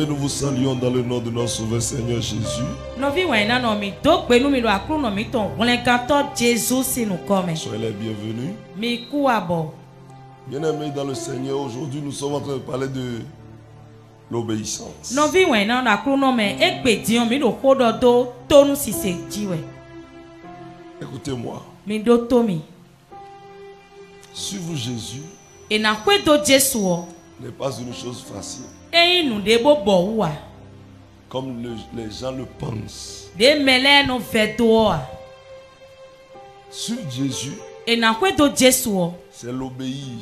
bien-aimés, nous vous saluons dans le nom de notre Sauveur Seigneur Jésus. Soyez les bienvenus. Bien-aimés dans le Seigneur, aujourd'hui nous sommes en train de parler de l'obéissance. Écoutez-moi. Suivre Jésus n'est pas une chose facile. Comme les gens le pensent. Suivre Jésus, c'est l'obéir.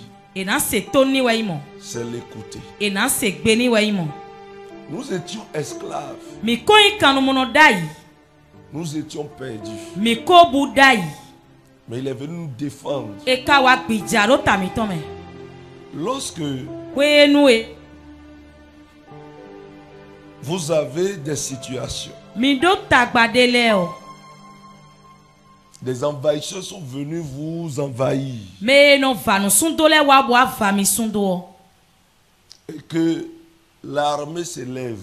C'est l'écouter. Nous étions esclaves. Nous étions perdus. Mais il est venu nous défendre. Lorsque vous avez des situations, des envahisseurs sont venus vous envahir, et que l'armée s'élève,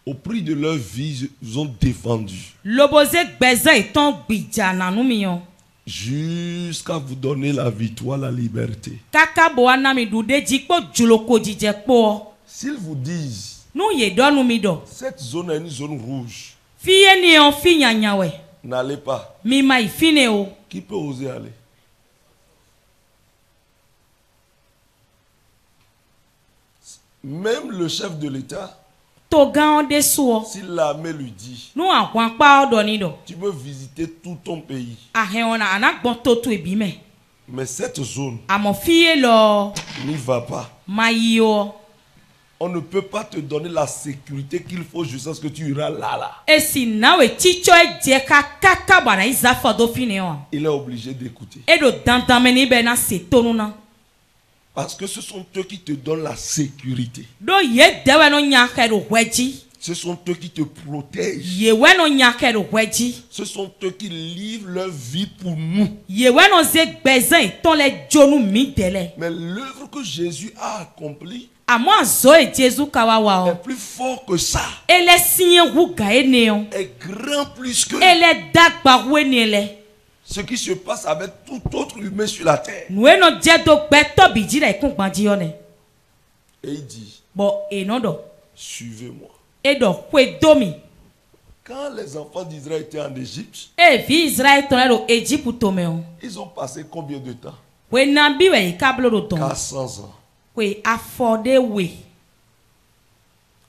au prix de leur vie, ils ont défendu jusqu'à vous donner la victoire, la liberté. S'ils vous disent cette zone est une zone rouge, n'allez pas, qui peut oser aller? Même le chef de l'État, si l'armée lui dit tu peux visiter tout ton pays, mais cette zone, n'y va pas. On ne peut pas te donner la sécurité qu'il faut jusqu'à ce que tu iras là. Il est obligé d'écouter. Parce que ce sont eux qui te donnent la sécurité. Ce sont eux qui te protègent. Ce sont eux qui livrent leur vie pour nous. Mais l'œuvre que Jésus a accomplie est plus fort que ça. Est grand plus que ce qui se passe avec tout autre humain sur la terre. Et il dit, suivez-moi. Quand les enfants d'Israël étaient en Égypte, ils ont passé combien de temps? 400 ans.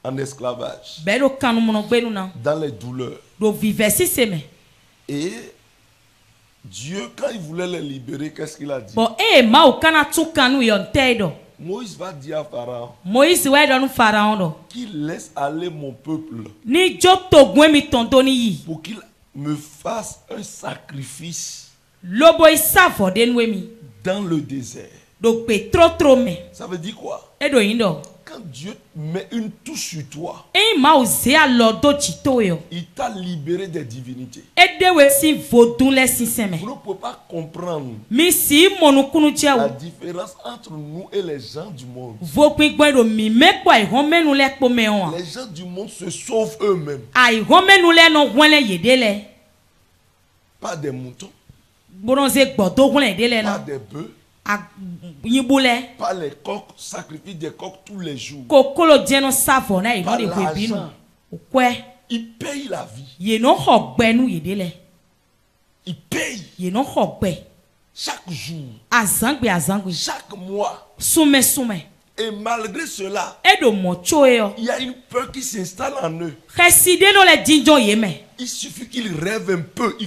En esclavage. Dans les douleurs. Et Dieu, quand il voulait les libérer, qu'est-ce qu'il a dit? Moïse va dire à Pharaon qu'il laisse aller mon peuple pour qu'il me fasse un sacrifice dans le désert. Ça veut dire quoi? Quand Dieu met une touche sur toi, il t'a libéré des divinités. Vous ne pouvez pas comprendre la différence entre nous et les gens du monde. Les gens du monde se sauvent eux-mêmes. Pas des moutons, pas des bœufs, pas les coqs, sacrifient des coqs tous les jours. Pas l'argent. Ils payent la vie. Ils payent chaque jour, chaque mois. Et malgré cela, il y a une peur qui s'installe en eux. Il suffit qu'ils rêvent un peu.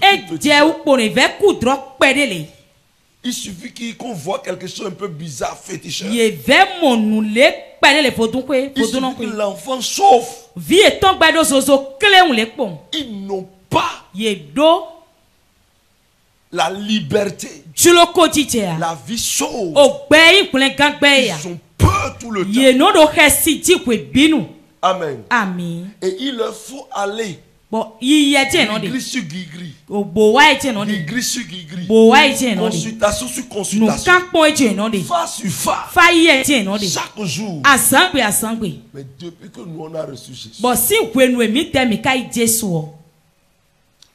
Il suffit qu'on voit quelque chose un peu bizarre, féticheur. Il suffit que l'enfant chauffe. Ils n'ont pas la liberté. La vie chauffe. Ils ont peur tout le temps. Amen. Et il leur faut aller Bon, il y a des non Gris sur gris. au beau et non des Gris sur gris. beau et non Consultation sur nous consultation. quand point et non des Face sur face. failli et non des Chaque jour. à sangue. Mais depuis que nous on a reçu Jésus, Bon, si vous pouvez nous mettre mais kai Jésus.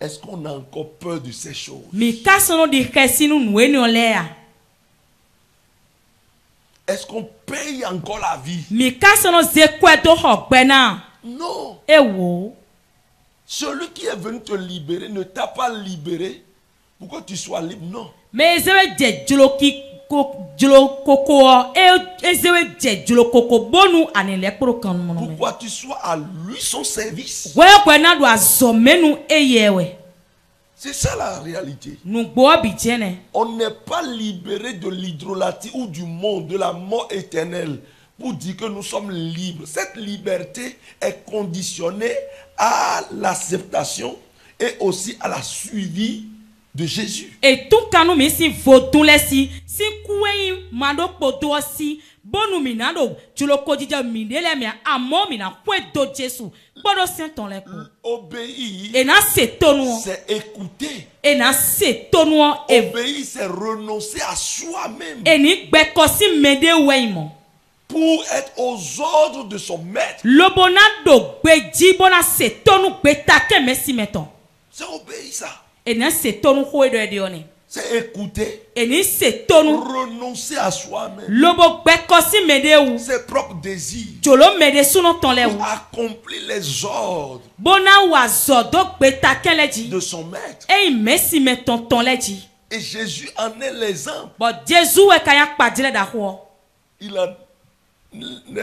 est-ce qu'on a encore peur de ces choses? Mais quand son de Christ nous nous en l'air. Est-ce qu'on paye encore la vie? Mais quand son de quoi to ho bena. Non. Eh wo. Celui qui est venu te libérer ne t'a pas libéré pour que tu sois libre. Non. Mais je vais dire jolo koko et je vais dire jolo koko bonu ane le pro kan mo. Pourquoi tu sois à lui son service? Ouais quoi na do azome nu eyewe. C'est ça la réalité. Nous bo abitiene. On n'est pas libéré de l'hydrolatie ou du monde, de la mort éternelle, pour dire que nous sommes libres. Cette liberté est conditionnée à l'acceptation et aussi à la suivi de Jésus. Et tout quand nous si vodou les si koué mando poto si bonu minado jolo kodija mindele mi amo mina kwe do Jésus. Bodo senton le ko. Obéir, Et na c'est tonou. c'est écouter. Et na c'est tonou et Obéir, c'est renoncer à soi-même et ni bekosi mede weimo. pour être aux ordres de son maître. Lobonado beji bona c'est tonou betake merci meton. C'est obéir ça. Et na c'est tonou ko edo edione. C'est écouter. Et ni c'est tonou Renoncer à soi-même. lobo bekosi mede ou. Ses propres désirs. Jolo mede suno ton le ou. Pour accomplir les ordres Bona wa zodo betake leji. de son maître. Et merci meton ton leji. Et Jésus en est l'exemple. Bon Jésus e kaya kpadile da ho. Il a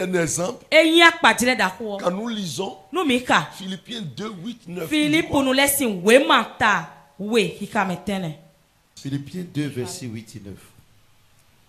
un exemple. E yin kpadile da ho. Quand nous lisons Nu mika. Philippiens 2, 8, 9. Philippe nous laisse we manta we hikametene. Philippiens 2, versets 8 et 9.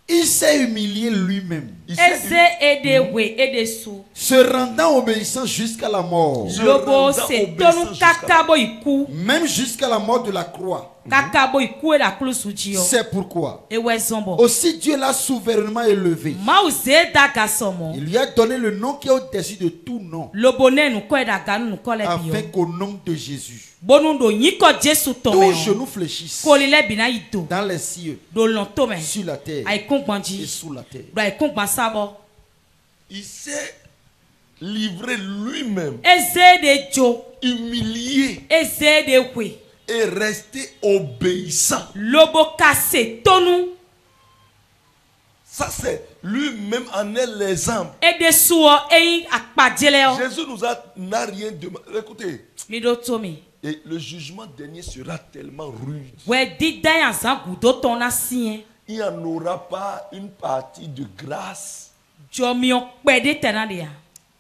Il s'est humilié lui-même, Eze ede we ede sou. se rendant obéissant jusqu'à la mort, Lobo se tonu kakabo iku. même jusqu'à la mort de la croix. Kakabo iku e la klusu jio. C'est pourquoi E we zombo. aussi Dieu l'a souverainement élevé. Ma uze da gasomo. Il lui a donné le nom qui est au-dessus de tout nom, Lobo ne nu ko e da ganu nu ko le bio. afin qu'au nom de Jésus, Bonu do yiko Jesu tous tome. genoux fléchissent Ko le bina ito. dans les cieux, Do lon tome. sur la terre Ai et kongbanji. sous la terre. Do ai kongbansabo. Il s'est livré lui-même, Eze de jo. humilié Eze de we. et resté obéissant. Lobo kase tonu. Ça c'est lui-même en est l'exemple. Ede suo eyin akpadile o. Jésus n'a rien demandé. Écoutez, Mi do tomi. et le jugement dernier sera tellement rude. We di dan azan gudo ton na sien. Il n'y en aura pas une partie de grâce Jo mi on pede tenadia.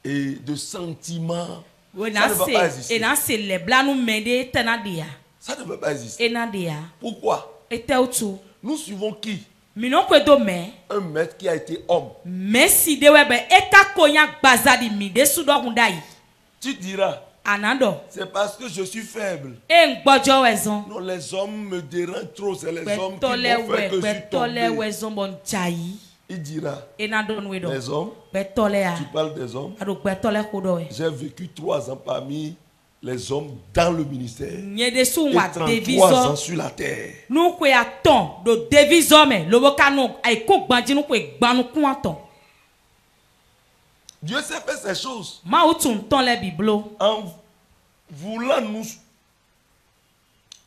et de sentiment. We Ça na ne va pas se exister. e na se le blanu mede tenadia. Ça ne peut pas exister. E nadia. Pourquoi? E te utu. Nous suivons qui? Mi non kwe do me. Un maître qui a été homme. Messi de webe e ka konya gbazadi mi de su do hundai. Tu diras, Anando. c'est parce que je suis faible. E ngbojo wezon. Non, les hommes me dérangent trop. C'est les hommes qui Betole vont faire que je suis betole tombé. wezon bon jayi. Il dira, E na don we do. les hommes, Betole a. tu parles des hommes. Ado betole kodo we. J'ai vécu 3 ans parmi les hommes dans le ministère. Nye de su Et wa 33 deviso. ans sur la terre. Nou kwe aton do deviso me lobo kanu ay ko gbanji nou kwe gbanu kun aton. Dieu sait faire ces choses Ma ou tun ton le biblo. en voulant nous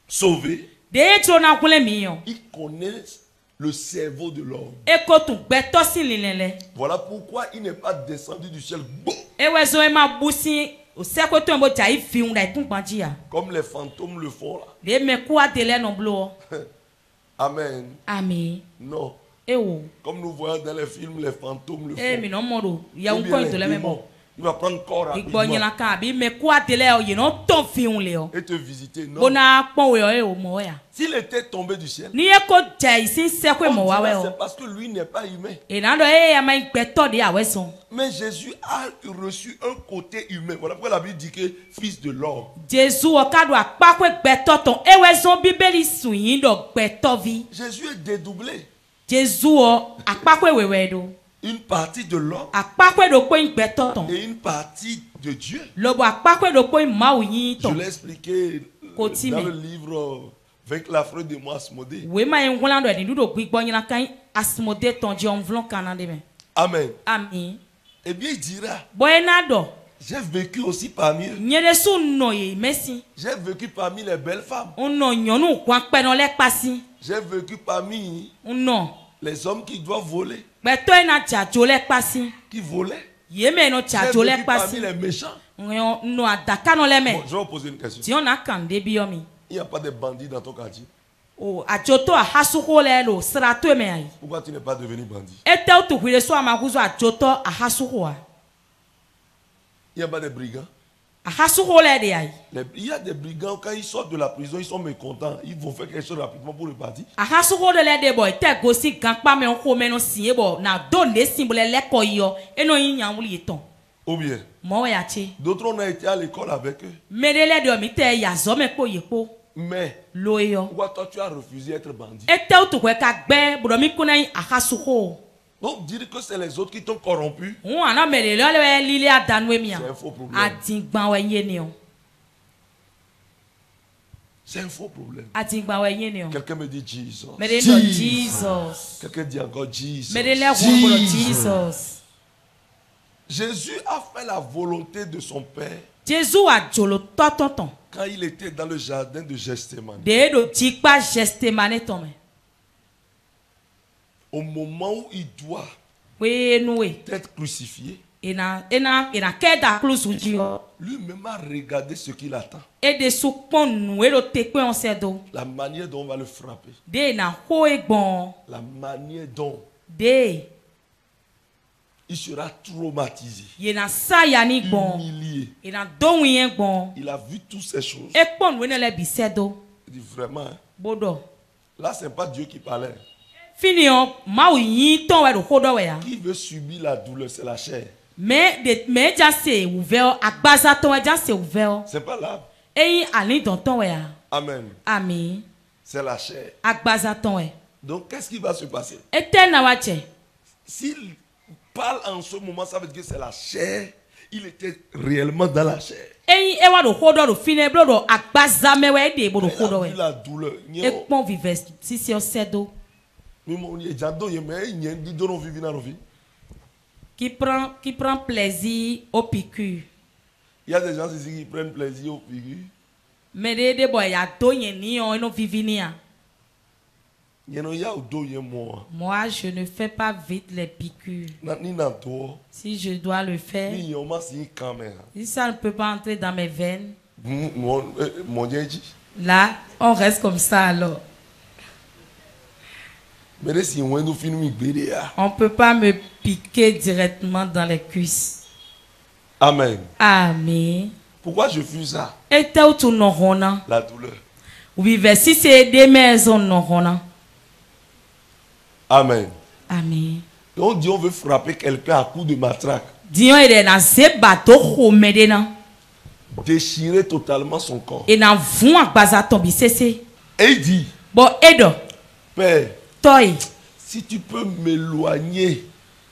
sauver. De etro na kule mi yon. Il connaît le cerveau de l'homme. E ko tun gbeto si linele. Voilà pourquoi il n'est pas descendu du ciel E wezo e ma busi o se ko to mbo jai fi un dai kun gbanji ya. comme les fantômes le font là. De me ku adele no blo. Amen. Ami. Non. E wo. Comme nous voyons dans les films, les fantômes le font. E mi no modo. Ya Ou un bien ko les to le me démons. mo. Il va prendre corps Igbo rapidement nyela kan bi me ku adele o ye no ton fi un le o. et te visiter. Non. Bona pon we o e o mo ya. S'il était tombé du ciel, Ni e ko jai sin se ko on mo wa we dira, o. c'est parce que lui n'est pas humain. E na do e ya ma gbeto de aweson. Mais Jésus a reçu un côté humain. Voilà pourquoi la Bible dit que fils de l'homme. Jésus o ka do apa ko gbeto ton e wezon bibeli sun yin do gbeto vi. Jésus est dédoublé. Jésus o apa ko wewe do. une partie de l'homme et une partie de Dieu. Je l'ai expliqué dans le livre Vaincre l'affreux de moi, Asmodée. Amen. Amen. Eh bien, il dira, j'ai vécu aussi parmi eux. J'ai vécu parmi les belles femmes. J'ai vécu parmi les hommes qui doivent voler. Qui volaient. J'ai vécu parmi les méchants. Bon, je vais vous poser une question. Il n'y a pas de bandits dans ton quartier. Pourquoi tu n'es pas devenu bandit? Il n'y a pas de brigands. Il y a des brigands, quand ils sortent de la prison, ils sont mécontents. Ils vont faire quelque chose rapidement pour repartir. Ou bien, d'autres on a été à l'école avec eux. Mais pourquoi toi tu as refusé d'être bandit? Donc dire que c'est les autres qui t'ont corrompu, c'est un faux problème. C'est un faux problème. Quelqu'un me dit Jesus. Quelqu'un dit encore Jesus. Jésus a fait la volonté de son Père quand il était dans le jardin de Gethsémani. Au moment où il doit être crucifié, lui-même a regardé ce qu'il attend. La manière dont on va le frapper. La manière dont il sera traumatisé, humilié. Il a vu toutes ces choses. Il dit vraiment, là c'est pas Dieu qui parlait. Qui veut subir la douleur, c'est la chair. C'est pas là. Amen. Amen. C'est la chair. Donc qu'est-ce qui va se passer? S'il parle en ce moment, ça veut dire que c'est la chair. Il était réellement dans la chair. Il a vu la douleur. Qui prend plaisir aux piqûres. Il y a des gens ici qui prennent plaisir aux piqûres. Mais moi, je ne fais pas vite les piqûres. Si je dois le faire, si ça ne peut pas entrer dans mes veines, là, on reste comme ça alors. On ne peut pas me piquer directement dans les cuisses. Amen. Amen. Pourquoi je fais ça? La douleur. Si c'est des maisons, amen. Amen. On dit on veut frapper quelqu'un à coups de matraque. Déchirer totalement son corps. Et il dit, Père, si tu peux m'éloigner,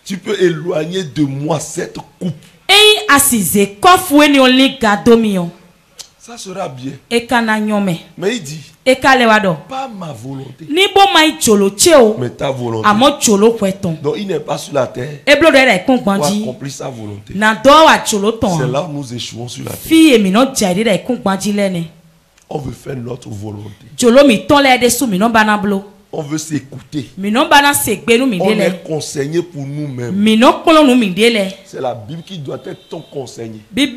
tu peux éloigner de moi cette coupe. Ça sera bien. Mais il dit, pas ma volonté, mais ta volonté. Donc il n'est pas sur la terre pour accomplir sa volonté. C'est là où nous échouons sur la terre. On veut faire notre volonté. On veut s'écouter. On est conseillé pour nous-mêmes. C'est la Bible qui doit être ton conseiller. Il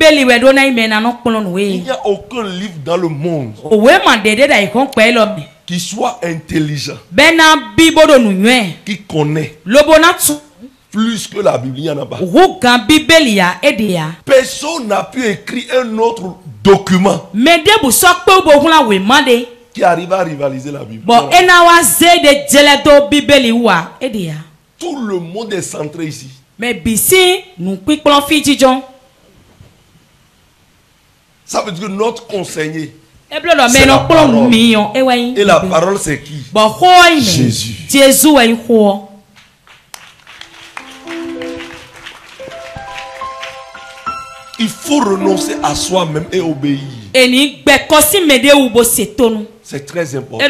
n'y a aucun livre dans le monde qui soit intelligent, qui connaît plus que la Bible. Il n'y en a pas. Personne n'a pu écrire un autre document qui arrive à rivaliser la Bible. Tout le monde est centré ici. Ça veut dire que notre conseiller, c'est la parole. Et la parole, c'est qui? Jésus. faut renoncer à soi-même et obéir. C'est très important.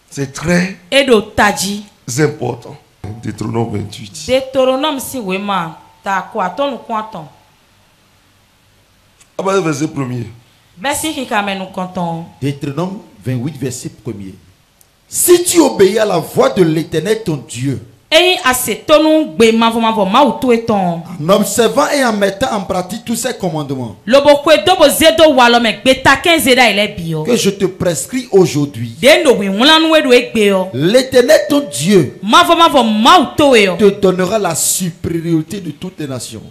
C'est très important. Deutéronome 28. Verset 1er. Deutéronome 28, verset 1er. Si tu obéis à la voix de l'Éternel ton Dieu, en observant et en mettant en pratique tous ces commandements que je te prescris aujourd'hui, l'Éternel ton Dieu te donnera la supériorité de toutes les nations.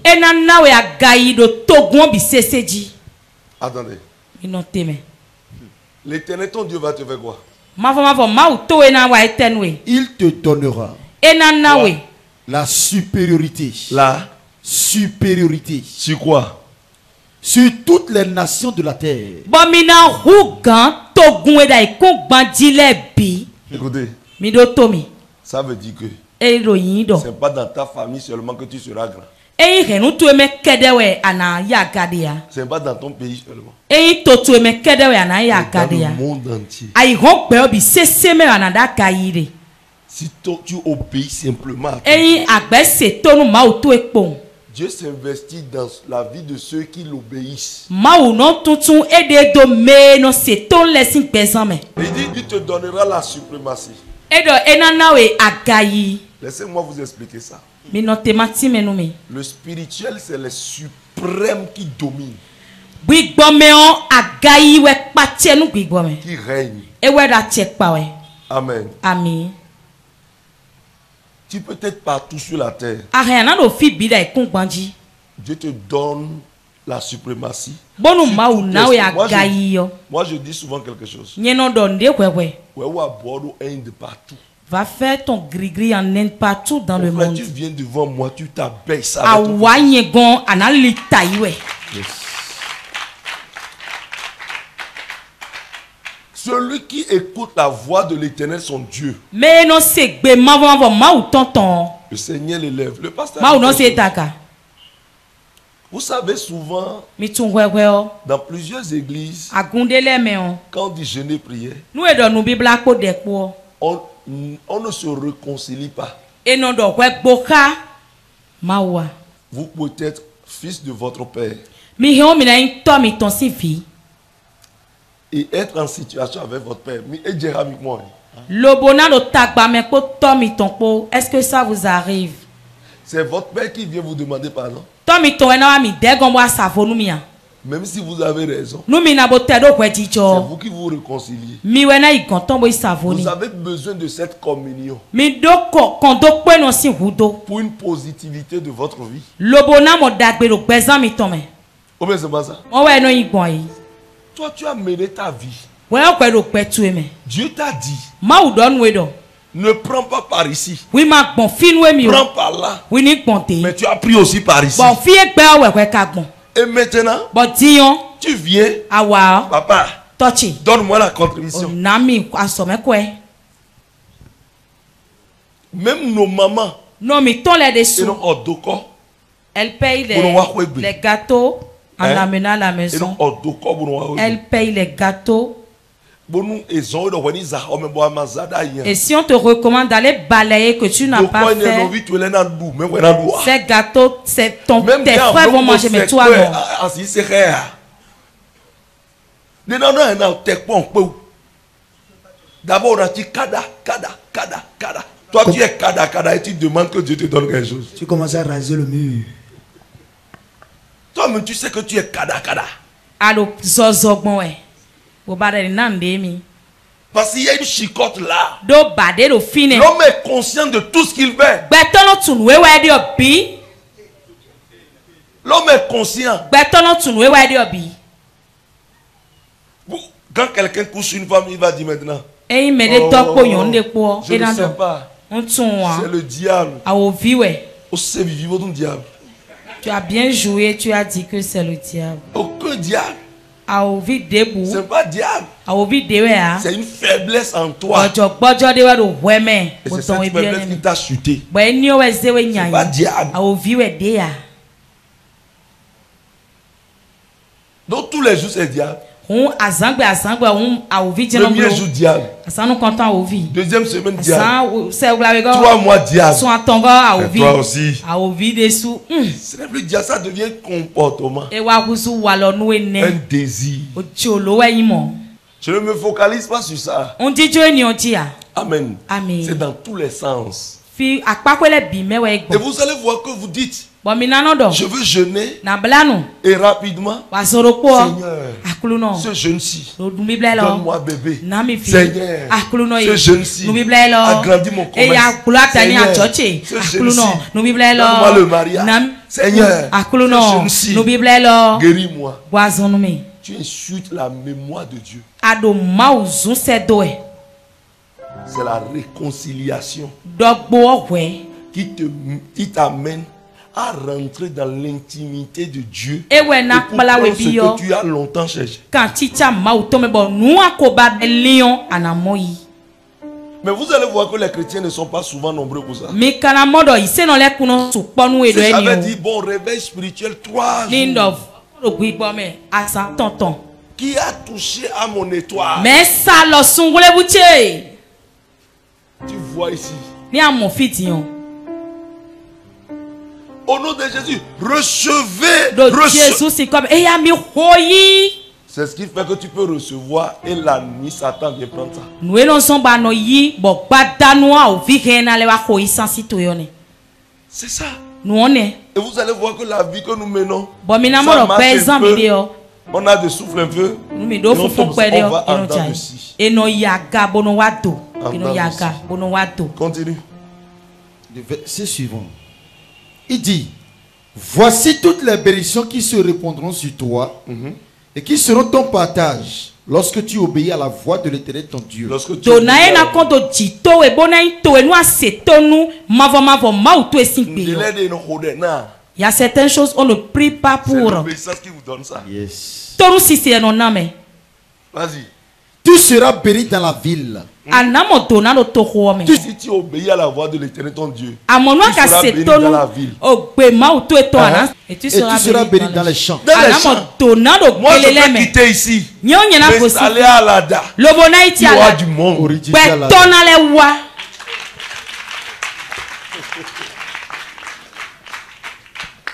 Attendez. L'Éternel ton Dieu va te faire quoi? Il te donnera la supériorité. La supériorité. Sur quoi? Sur toutes les nations de la terre. Écoutez. Ça veut dire que c'est pas dans ta famille seulement que tu seras grand. C'est pas dans ton pays seulement. Dans le monde entier. Si tu obéis simplement à Dieu s'investit dans la vie de ceux qui l'obéissent. Il dit il te donnera la suprématie. Laissez-moi vous expliquer ça. Le spirituel, c'est le suprême qui domine. Qui règne. Amen. Amen. Tu peux être partout sur la terre. Dieu te donne la suprématie. Moi, je dis souvent quelque chose. Va faire ton gris-gris en Inde partout dans le monde. Tu viens devant moi, tu t'abaisses. Celui qui écoute la voix de l'Éternel, son Dieu. Le Seigneur l'élève. Le pasteur. Vous savez souvent, dans plusieurs églises, quand on dit jeûner prière, on ne se réconcilie pas. Vous pouvez être fils de votre père et être en situation avec votre père. Est-ce que ça vous arrive? C'est votre père qui vient vous demander pardon. Même si vous avez raison, c'est vous qui vous réconciliez. Vous avez besoin de cette communion pour une positivité de votre vie. Combien c'est pas ça? Toi, tu as mené ta vie. Dieu t'a dit, ne prends pas par ici. Prends par là. Mais tu as pris aussi par ici. Et maintenant, tu viens, papa, donne-moi la contribution. Même nos mamans, elles payent les gâteaux en amenant à la maison. Elles payent les gâteaux. Et si on te recommande d'aller balayer que tu n'as pas fait, ces gâteaux, tes frères vont manger, mais toi non. D'abord, on a dit kada. Toi, tu es kada et tu demandes que Dieu te donne quelque chose. Tu commences à raser le mur. Toi-même, tu sais que tu es kada. Allo, parce qu'il y a une chicotte là. L'homme est conscient de tout ce qu'il fait. L'homme est conscient. Quand quelqu'un couche une femme, il va dire maintenant, je ne sais pas. C'est le diable. C'est vivant du diable. Tu as bien joué, tu as dit que c'est le diable. Aucun diable. C'est pas diable. C'est une faiblesse en toi. Et c'est cette faiblesse qui t'a chuté. C'est pas diable. Donc tous les jours c'est diable. Premier jour diable. Deuxième semaine diable. 3 mois diable. Et toi aussi. Ce n'est plus diable, ça devient comportement. Un désir. Je ne me focalise pas sur ça. Amen. C'est dans tous les sens. Et vous allez voir que vous dites, je veux jeûner et rapidement, Seigneur, ce jeûne-ci, donne-moi bébé. Seigneur, ce jeûne-ci, agrandis mon commerce. Seigneur, ce jeûne-ci, donne-moi le mariage. Seigneur, ce jeûne-ci, guéris-moi. Tu insultes la mémoire de Dieu. C'est la réconciliation qui t'amène à rentrer dans l'intimité de Dieu et pour prendre ce que tu as longtemps cherché. Mais vous allez voir que les chrétiens ne sont pas souvent nombreux pour ça. Ça veut dire bon réveil spirituel 3 jours. Qui a touché à mon étoile? Tu vois ici. Au nom de Jésus, recevez. C'est ce qui fait que tu peux recevoir et la nuit Satan vient prendre ça. C'est ça. Et vous allez voir que la vie que nous menons, ça marche un peu. On a de souffle un peu. On va en dents de scie. Continue. Le verset suivant. Il dit, voici toutes les bénédictions qui se répondront sur toi et qui seront ton partage lorsque tu obéis à la voix de l'Éternel ton Dieu. Il y a certaines choses on ne prie pas pour. C'est qui vous donne ça. Yes. Vas-y. Tu seras béni dans la ville. Si tu obéis à la voix de l'Éternel ton Dieu, tu seras béni dans la ville. Et tu seras béni dans les champs. Moi je vais quitter ici. M'installer à Lada. Il y aura du monde.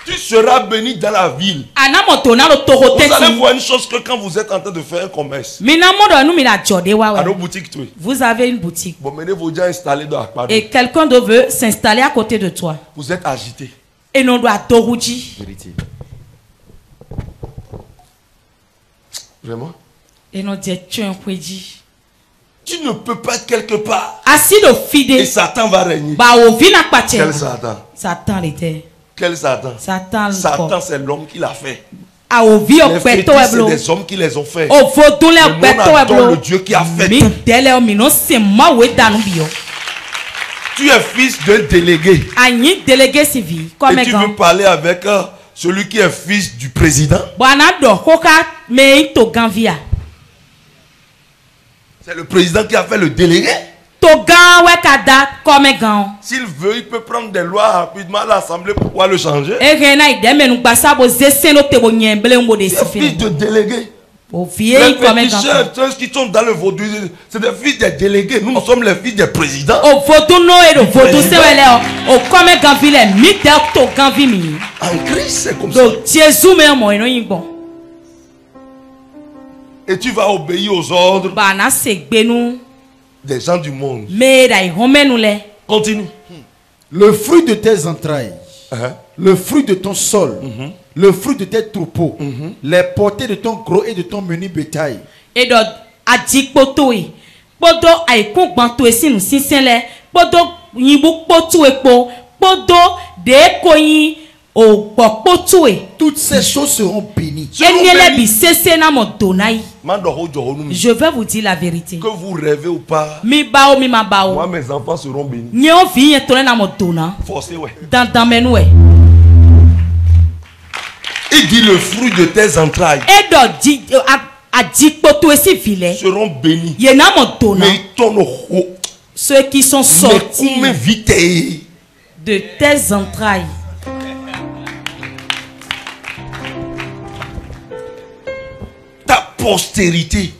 Tu seras béni dans la ville. Vous allez voir une chose que quand vous êtes en train de faire un commerce. Vous avez une boutique. Bon, menez vos gens installés dans la part. Et quelqu'un veut s'installer à côté de toi. Vous êtes agité. Et non doit toruji. Vraiment? Et non dit tu es un pédi. Tu ne peux pas être quelque part. Et Satan va régner. Quel Satan? Satan était. Quel Satan? Satan, c'est l'homme qui l'a fait. Les fétiches, c'est des hommes qui les ont fait. Le Dieu qui a fait tout. Tu es fils d'un délégué. Et tu veux parler avec celui qui est fils du président. C'est le président qui a fait le délégué. S'il veut, il peut prendre des lois rapidement à l'Assemblée pour pouvoir le changer. C'est fils de délégués. Les féticheurs, ceux qui sont dans le vaudouisme, c'est des fils des délégués. Nous sommes les fils des présidents. En Christ, c'est comme ça. Et tu vas obéir aux ordres des gens du monde. Continue. Le fruit de tes entrailles, le fruit de ton sol, le fruit de tes troupeaux, les portées de ton gros et de ton menu bétail. Et toutes ces choses seront bénies. Je vais vous dire la vérité. Que vous rêvez ou pas, moi mes enfants seront bénis. Forcez, ouais. Il dit le fruit de tes entrailles seront bénis. Mais ceux qui sont sortis de tes entrailles. postérité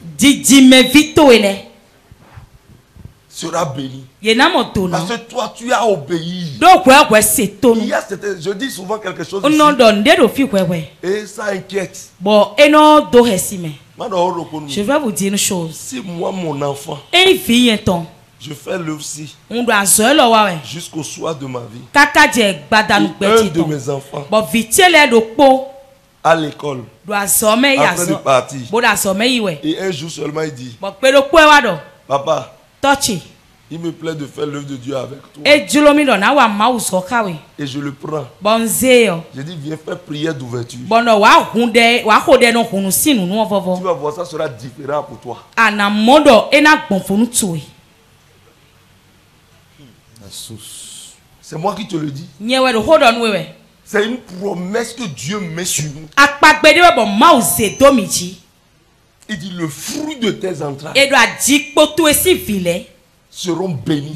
sera bénie. Parce que toi, tu as obéi. Il y a je dis souvent quelque chose ici, et ça inquiète. Je vais vous dire une chose. Si moi, mon enfant, je fais l'œuvre-ci jusqu'au soir de ma vie, un de mes enfants à l'école, avant de partir, et un jour seulement il dit, papa, il me plaît de faire l'œuvre de Dieu avec toi. Et je le prends. Je dis, viens faire prière d'ouverture. Tu vas voir, ça sera différent pour toi. C'est moi qui te le dis. C'est une promesse que Dieu met sur nous. Il dit, le fruit de tes entrailles seront bénis.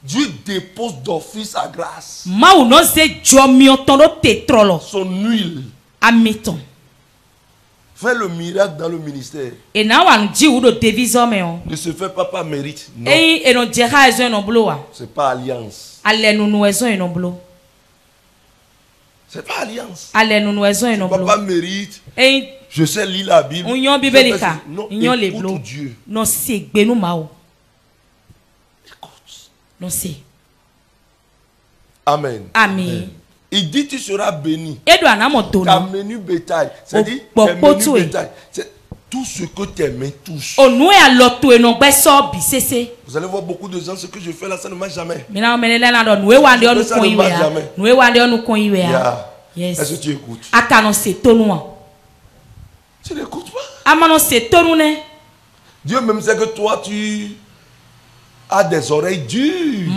Dieu dépose d'office à grâce son huile. Faire le miracle dans le ministère ne se fait pas par mérite. Non. C'est pas alliance. C'est pas alliance. C'est pas mérite. Je sais lire la Bible. Non, écoute Dieu. Écoute. Amen. Amen. Il dit tu seras béni. Ta menu bétail. C'est-à-dire tes menu bétail. C'est tout ce que tes mains touchent. Vous allez voir beaucoup de gens, ce que je fais là, ça ne marche jamais. Ça ne marche jamais. Est-ce que tu écoutes? Tu n'écoutes pas. Dieu même sait que toi tu as des oreilles dures.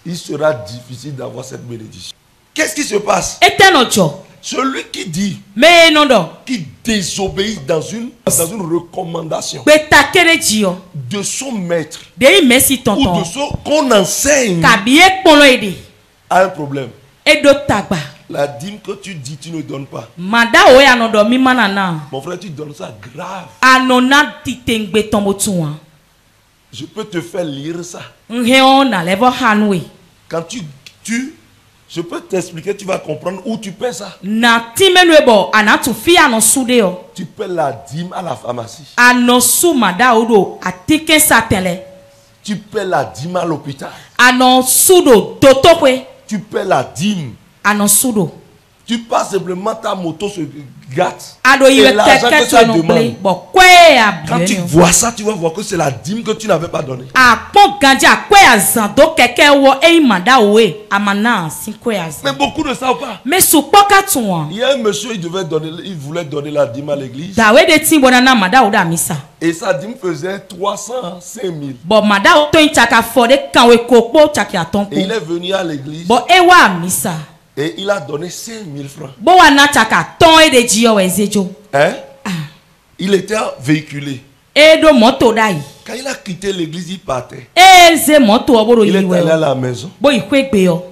Il sera difficile d'avoir cette bénédiction. Qu'est-ce qui se passe? Celui qui dit, qui désobéit dans une recommandation de son maître ou de ce qu'on enseigne a un problème. La dîme que tu dis, tu ne donnes pas. Mon frère, tu donnes ça grave. Je peux te faire lire ça. Quand je peux t'expliquer, tu vas comprendre où tu paies ça. Tu paies la dîme à la pharmacie. Tu paies la dîme à l'hôpital. Tu paies la dîme. Tu passes simplement ta moto se gâte. Et l'argent que tu as demandé. Quand tu vois ça, tu vas voir que c'est la dîme que tu n'avais pas donnée. Mais beaucoup ne savent pas. Il y a un monsieur, il voulait donner la dîme à l'église. Et sa dîme faisait 305 000. Et il est venu à l'église. Et il a donné 5 000 francs. Hein? Il était véhiculé. Quand il a quitté l'église, il partait. Il est allé à la maison. Et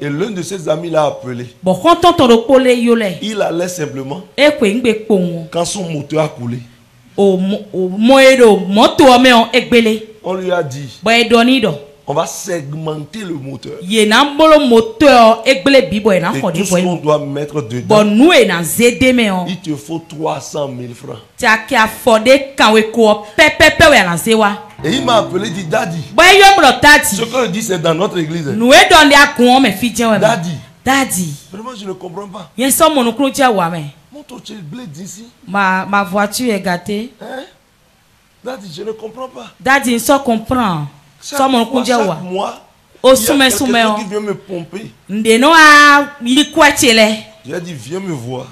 l'un de ses amis l'a appelé. Il allait simplement. Quand son moteur a coulé, on lui a dit, on va segmenter le moteur. Et tout ce qu'on doit mettre dedans, il te faut 300 000 francs. Et il m'a appelé, il dit, Daddy, ce que je dis c'est dans notre église. Daddy, vraiment je ne comprends pas. Mon toche blé d'ici. Ma voiture est gâtée. Hein? Daddy, je ne comprends pas. Daddy, ça comprend. Chaque mois, il y a quelqu'un qui vient me pomper. J'ai dit, viens me voir.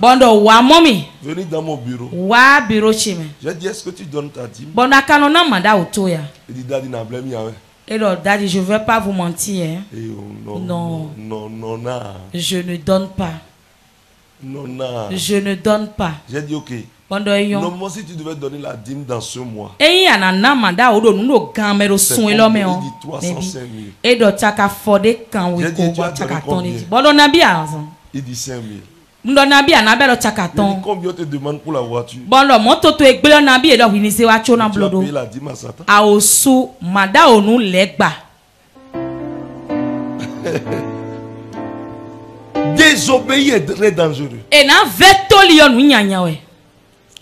Venez dans mon bureau. J'ai dit, est-ce que tu donnes ta dîme? Il dit, Daddy, n'a blâme y'a. Daddy, je ne veux pas vous mentir. Hein. Non. Je ne donne pas. Je ne donne pas. J'ai dit, ok. Normalement, si tu devais donner la dîme dans ce mois, c'est il dit 305 000. J'ai dit, tu as donné combien? Il dit 5 000. Mdonabi anabelo Il chakaton. dit, combien te demande pour la voiture? Bon lo moto to egbelo nabi e do winise wa chona Tu vas blodo. payer la dîme à Satan. A osu mada onu legba. Désobéir est très dangereux. E na veto li onu nyanya we.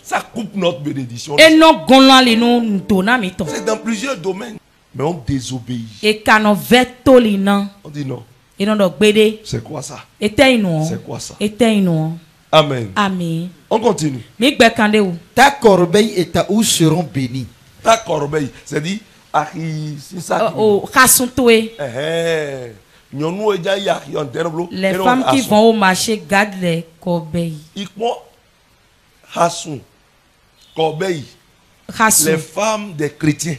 Ça coupe notre bénédiction. E no gonlan li no ntona mi ton. C'est dans plusieurs domaines. Mais on désobéit. E kano veto li nan. On dit non. E no do gbede. C'est quoi ça? E te inu. C'est quoi ça? E te inu. Amen. Amen. On continue. Mi gbe kande ou. Ta corbeille et ta housse seront bénies. Ta corbeille, c'est-à-dire, c'est ça. O kasuntoe. Les femmes qui vont au marché gardent les corbeilles. Les femmes des chrétiens.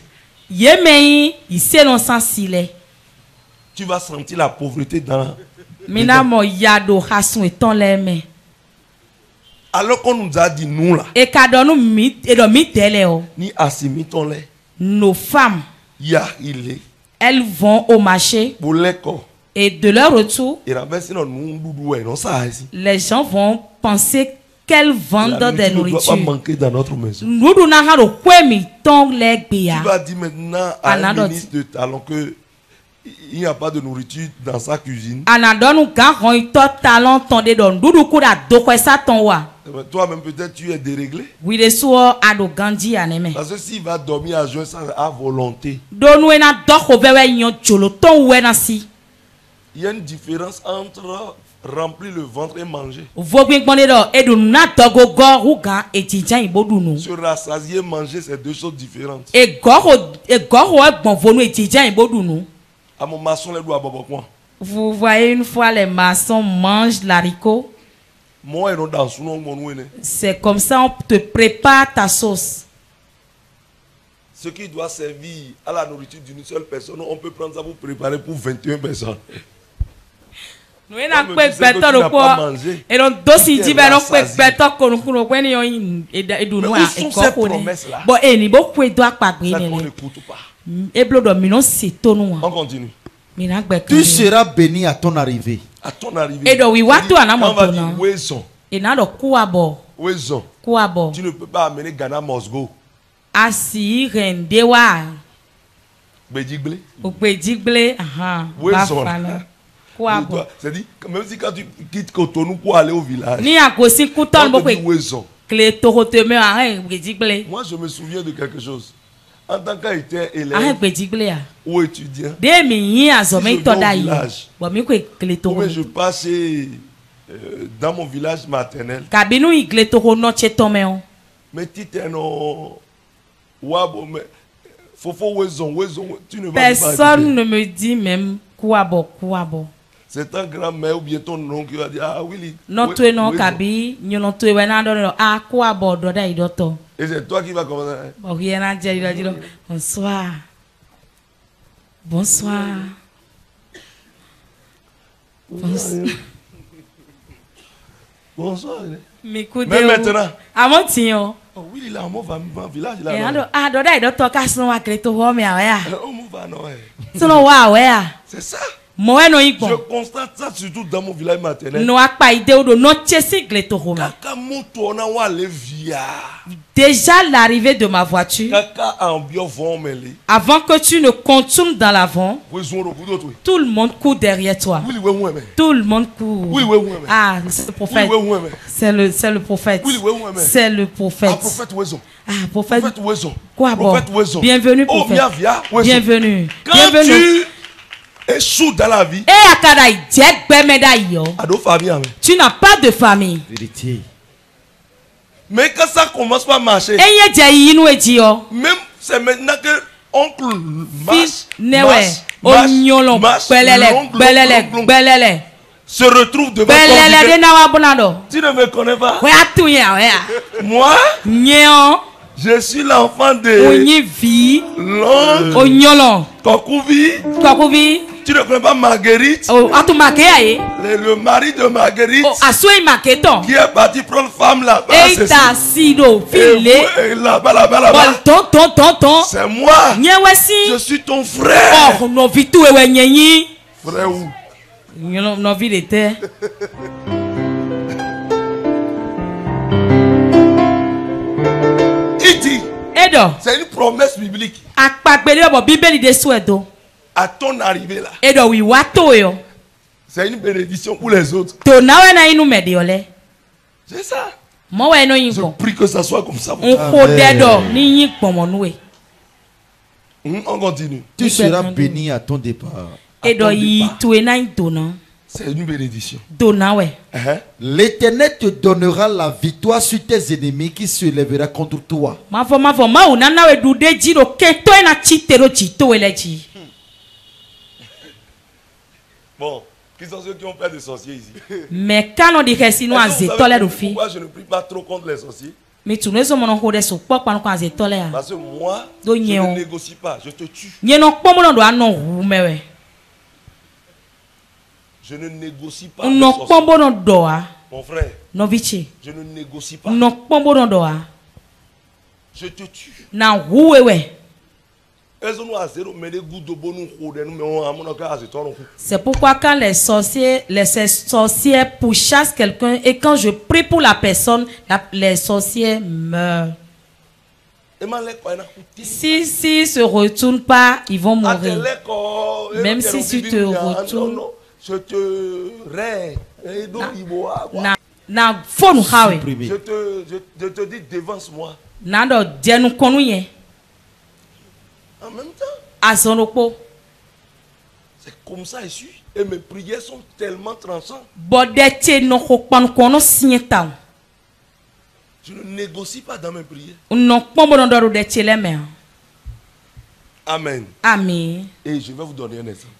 Tu vas sentir la pauvreté dans. Alors qu'on nous a dit nous là. Ni assimiton-les. Nos femmes. Elles vont au marché. Et de leur retour, les gens vont penser qu'elles vendent des nourritures. Ne doit pas manquer dans notre maison. Tu vas dire maintenant à un ministre de talent que il n'y a pas de nourriture dans sa cuisine. Toi-même peut-être tu es déréglé. Parce que s'il va dormir à jeun à volonté. Il y a une différence entre remplir le ventre et manger. Se rassasier, manger, c'est deux choses différentes. À mon maçon, les doigts à quoi? Vous voyez une fois les maçons mangent l'haricot. C'est comme ça on te prépare ta sauce. Ce qui doit servir à la nourriture d'une seule personne, on peut prendre ça pour préparer pour 21 personnes. Nous n'avons pas de quoi. Et donc, dossier dit, ben, on peut faire qu'on nous connaît et nous où sont ces promesses-là? Bon, et ni beaucoup de doigts pas briller. Ça qu'on n'écoute pas. Et bleu dominant, c'est ton nom. On continue. Tu seras béni à ton arrivée. À ton arrivée. Et donc, oui, what tu as on va dire, où sont? Et n'a de quoi bord. Où sont? Quoi bord. Tu ne peux pas amener Ghana Mosgo. Assis, rendewa. Bédiglé. Au Bédiglé, ah. Où sont? C'est-à-dire, même si quand tu quittes Cotonou pour aller au village, ni à Gossi Couton, où ils sont? Moi, je me souviens de quelque chose. En tant qu'élève ou étudiant, si je passe dans mon village maternel, personne ne me dit même quoi bon. C'est un grand-mère ou bien ton nom qui va dire ah oui. Et c'est toi qui vas commencer. Bonsoir. Bonsoir. Bonsoir. Mais maintenant. Oh oui, il a un mot va village là. C'est ça. Je constate ça surtout dans mon village maternel. Déjà l'arrivée de ma voiture, avant que tu ne contournes dans l'avant, tout le monde court derrière toi. Tout le monde court. Ah, c'est le prophète. C'est le prophète. C'est le prophète. Ah, prophète. Quoi bon? Bienvenue, prophète. Bienvenue. Bienvenue. Échoue dans la vie. Tu n'as pas de famille. Mais quand ça commence à marcher, même c'est maintenant que oncle se retrouve devant toi. Tu ne me connais pas. Moi, je suis l'enfant de l'oncle Kokouvi. Tu ne connais pas Marguerite? Le mari de Marguerite qui est parti prendre femme là-bas. C'est moi. Je suis ton frère. Frère où? Il dit. Edo. C'est une promesse biblique. À ton arrivée là. Edo oui wato yo. C'est une bénédiction pour les autres. C'est ça. Je prie que ça soit comme ça. On continue. Tu seras béni à ton départ. C'est une bénédiction. L'Éternel te donnera la victoire sur tes ennemis qui se lèvera contre toi. Bon, qui sont ceux qui ont peur des sorciers ici? Mais quand on dit que sinon à zétole de fi. Pourquoi je ne prie pas trop contre les sorciers? Mais tu ne sais pas mon de so pas quand zétole. Parce que moi, je ne négocie pas, je te tue. Je ne négocie pas. Mon frère, je ne négocie pas. Je te tue. C'est pourquoi quand les sorciers pourchassent quelqu'un et quand je prie pour la personne, les sorciers meurent. Si se retournent pas, ils vont mourir. Même si tu te retournes. Je te rends. Je te dis devance-moi. En même temps, c'est comme ça ici. Et mes prières sont tellement tranchantes. Je ne négocie pas dans mes prières. Amen. Amen. Et je vais vous donner un exemple.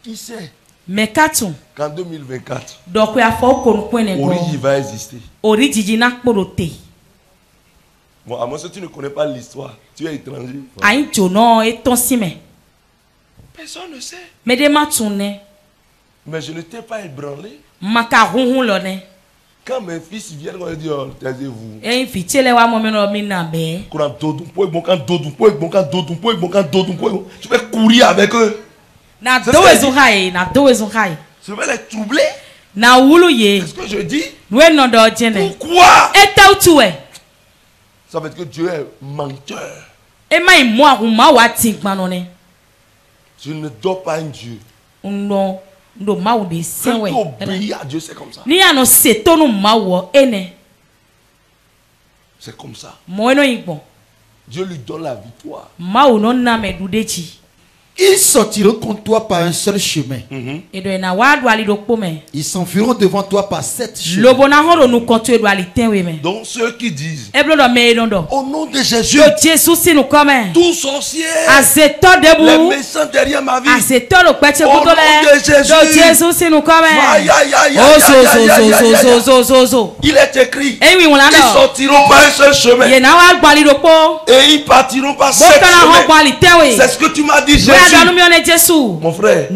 Qui sait? Qu'en 2024, Origi va exister. Bon, à moins que tu ne connais pas l'histoire, tu es étranger. Personne ne sait. Mais je ne t'ai pas ébranlé. Quand mes fils viennent, on va dire, taisez-vous. Je vais courir avec eux. Je vais les troubler. Qu'est-ce que je dis? Pourquoi? Ça veut dire que Dieu est menteur. Je ne dors pas un Dieu. Quand tu obéis à Dieu, c'est comme ça. C'est comme ça. Dieu lui donne la victoire. Ils sortiront contre toi par un seul chemin. Ils s'enfuiront devant toi par 7 chemins. Donc ceux qui disent au nom de Jésus, tout sorcier, les méchants derrière ma vie, au nom de Jésus, il est écrit, ils sortiront par un seul chemin et ils partiront par 7 chemins. C'est ce que tu m'as dit, Jésus. Mon frère,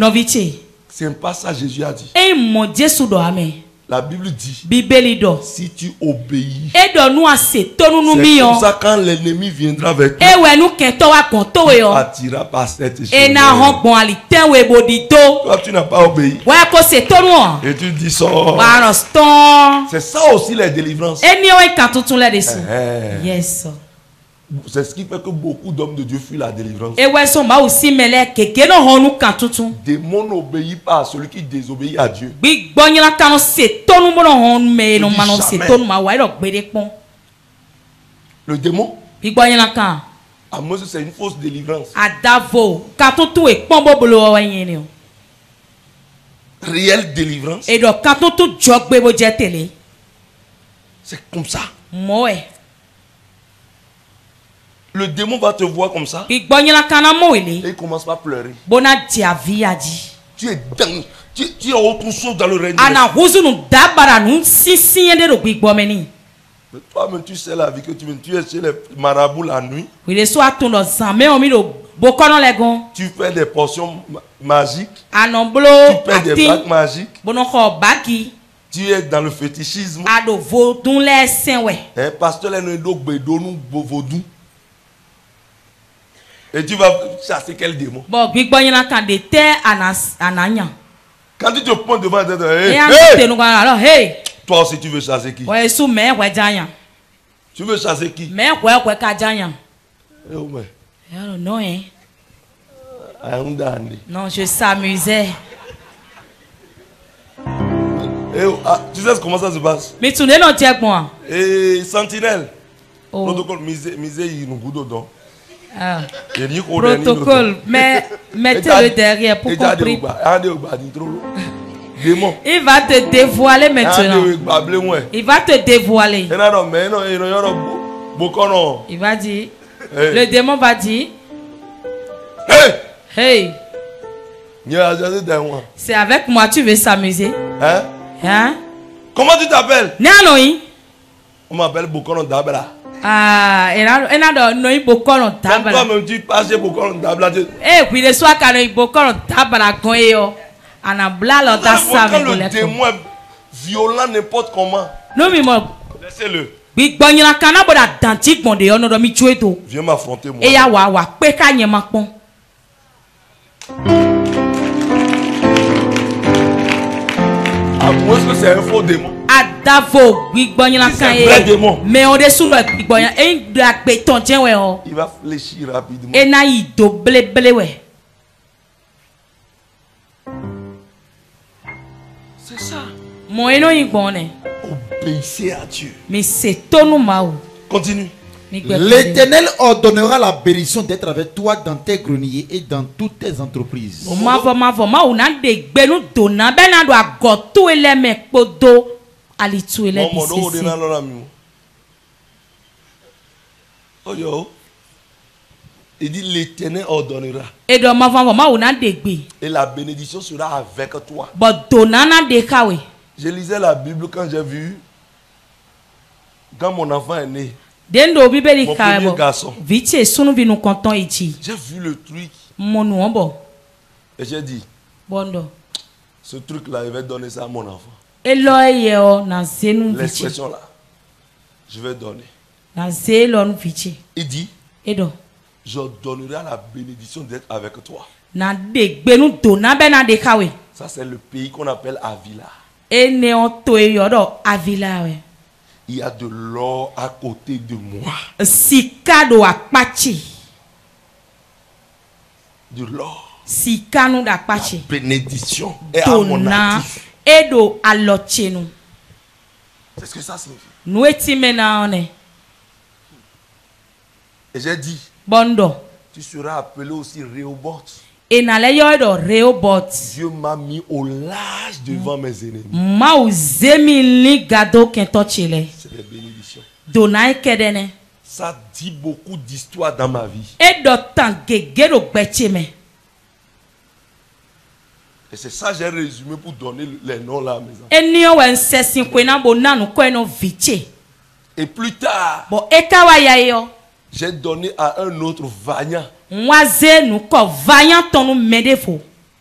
c'est pas ça Jésus a dit. La Bible dit, si tu obéis, c'est comme ça quand l'ennemi viendra vers toi, il partira par cette chemin. Toi tu n'as pas obéi et tu dis ça. C'est ça aussi les délivrances. Yes. C'est ce qui fait que beaucoup d'hommes de Dieu fuient la délivrance. Démon n'obéit pas à celui qui désobéit à Dieu. Le démon, à moins que c'est une fausse délivrance. Réelle délivrance. C'est comme ça. Le démon va te voir comme ça. Et il commence pas à pleurer. Tu es dingue. Tu es autre chose dans le règne. Mais toi-même, tu sais la vie que tu es chez les marabouts la nuit. Tu fais des potions magiques. Tu fais des bagues magiques. Tu es dans le fétichisme. Pasteur, vaudou. Et tu vas chasser quel démon? Quand tu te pointes devant toi, Toi aussi, tu veux chasser qui? Ouais, sous mais ouais Janya. Tu veux chasser qui? Mais ouais Kajanya. Eh oh mais. Non hein. Non, je s'amusais. Eh oh, ah, tu sais comment ça se passe? Mais tu n'es pas avec moi. Et sentinelle. Oh. Protocole misé il nous goûte dedans. Ah. Protocole, mais mettez-le derrière pour comprendre. Il va te dévoiler maintenant. Il va te dévoiler. Il va dire. Le démon va dire. Hey! Hey! C'est avec moi tu veux s'amuser? Hein? Hein? Comment tu t'appelles? Nanoi. On m'appelle Bokono Dabla. Ah, et là, noi Bokono Dabla. Toi-même tu passes Bokono Dabla. Eh, puis le soir quand noi Bokono Dabla goyo. Anabla ta sa le démon est violent n'importe comment. Non mais moi. Laissez-le. Oui, bonjour, kana boda dantique mon déon no mi tué to. Viens m'affronter moi. Et ya wa pe ka nye makpon. À moins que c'est un faux démon. Adavo, oui, bonjour, c'est un vrai démon. Mais on est sous le bonjour, et black béton tien ouais. Il va fléchir rapidement. Et na i do blé ouais. C'est ça. Mon eno y bonne. Obéissez à Dieu. Mais c'est ton nom. Continue. L'Éternel ordonnera la bénédiction d'être avec toi dans tes greniers et dans toutes tes entreprises. Il dit l'Éternel ordonnera. Et la bénédiction sera avec toi. Je lisais la Bible quand j'ai vu, quand mon enfant est né. Mon premier garçon. J'ai vu le truc. Et j'ai dit, ce truc là, il va donner ça à mon enfant. L'expression là, je vais donner. Il dit, je donnerai la bénédiction d'être avec toi. Ça c'est le pays qu'on appelle Avila. Il y a de l'or à côté de moi. De l'or. La bénédiction est à mon actif. C'est ce que ça signifie. Et j'ai dit, tu seras appelé aussi Rehoboth. Dieu m'a mis au large devant mes ennemis. C'est des bénédictions. Ça dit beaucoup d'histoires dans ma vie. Et c'est ça que j'ai résumé pour donner les noms là à mes enfants. Et plus tard, j'ai donné à un autre Vanya.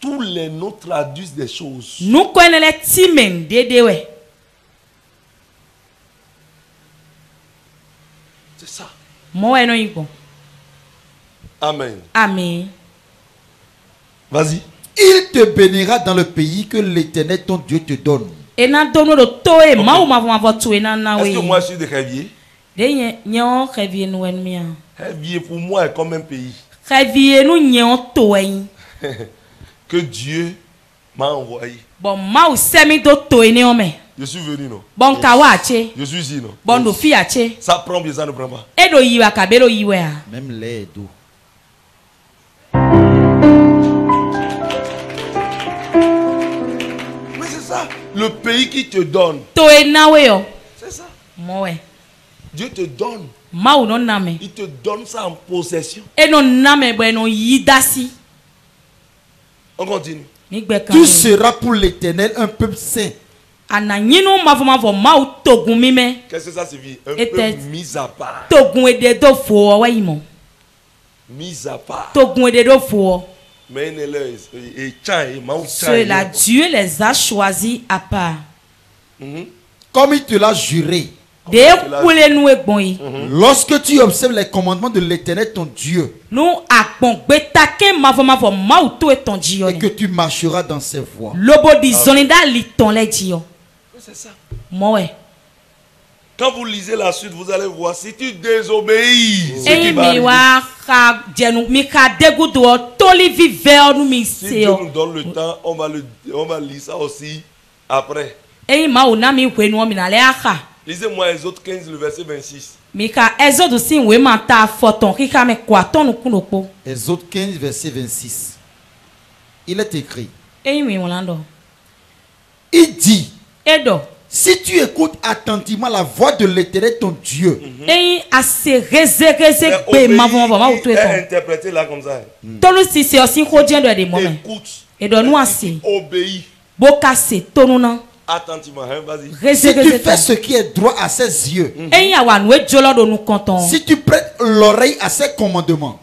Tous les noms traduisent des choses. C'est ça. Amen. Amen. Vas-y. Il te bénira dans le pays que l'Éternel ton Dieu te donne. Okay. Est-ce que moi je suis de Révier? Révier pour moi est comme un pays. Que Dieu m'a envoyé. Je suis venu, non? Je suis ici, non? Ça prend bien, ça ne prend pas. Même l'air d'eau. Mais c'est ça. Le pays qui te donne. C'est ça. Dieu te donne. Il te donne ça en possession. On continue. Tu seras pour l'Éternel un peuple saint. Qu'est-ce que ça signifie? Un peuple mis à part. Mis à part. Mais cela, Dieu les a choisis à part. Comme il te l'a juré. Lorsque tu observes les commandements de l'Éternel ton Dieu et que tu marcheras dans ses voies, c'est ça. Moi. Quand vous lisez la suite, vous allez voir, si tu désobéis, ce qui va arriver. Si Dieu nous donne le temps, on va lire ça aussi après. Lisez-moi Exode 15, le verset 26. Exode 15, verset 26. Il est écrit. Il dit. Si tu écoutes attentivement la voix de l'Éternel ton Dieu, interprété là comme ça. Écoute, obéis attentivement. Vas-y. Si tu fais ce qui est droit à ses yeux, si tu prêtes l'oreille à ses commandements,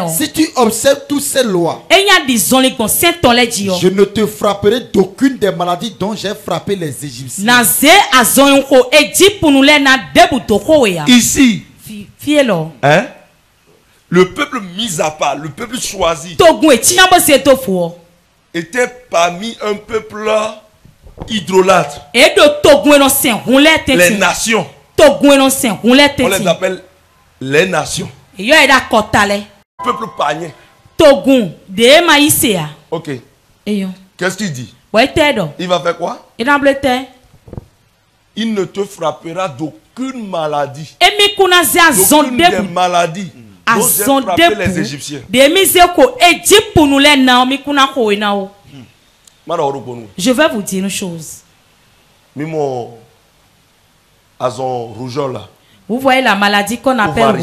si tu observes toutes ces lois, je ne te frapperai d'aucune des maladies dont j'ai frappé les Égyptiens. Ici, hein? Le peuple mis à part, le peuple choisi, était parmi un peuple idolâtre. Les nations. On les appelle les nations. Peuple païen. Ok. Qu'est-ce qu'il dit? Il va faire quoi? Il ne te frappera d'aucune maladie. D'aucune des maladies. Les Égyptiens. Je vais vous dire une chose. Vous voyez la maladie qu'on appelle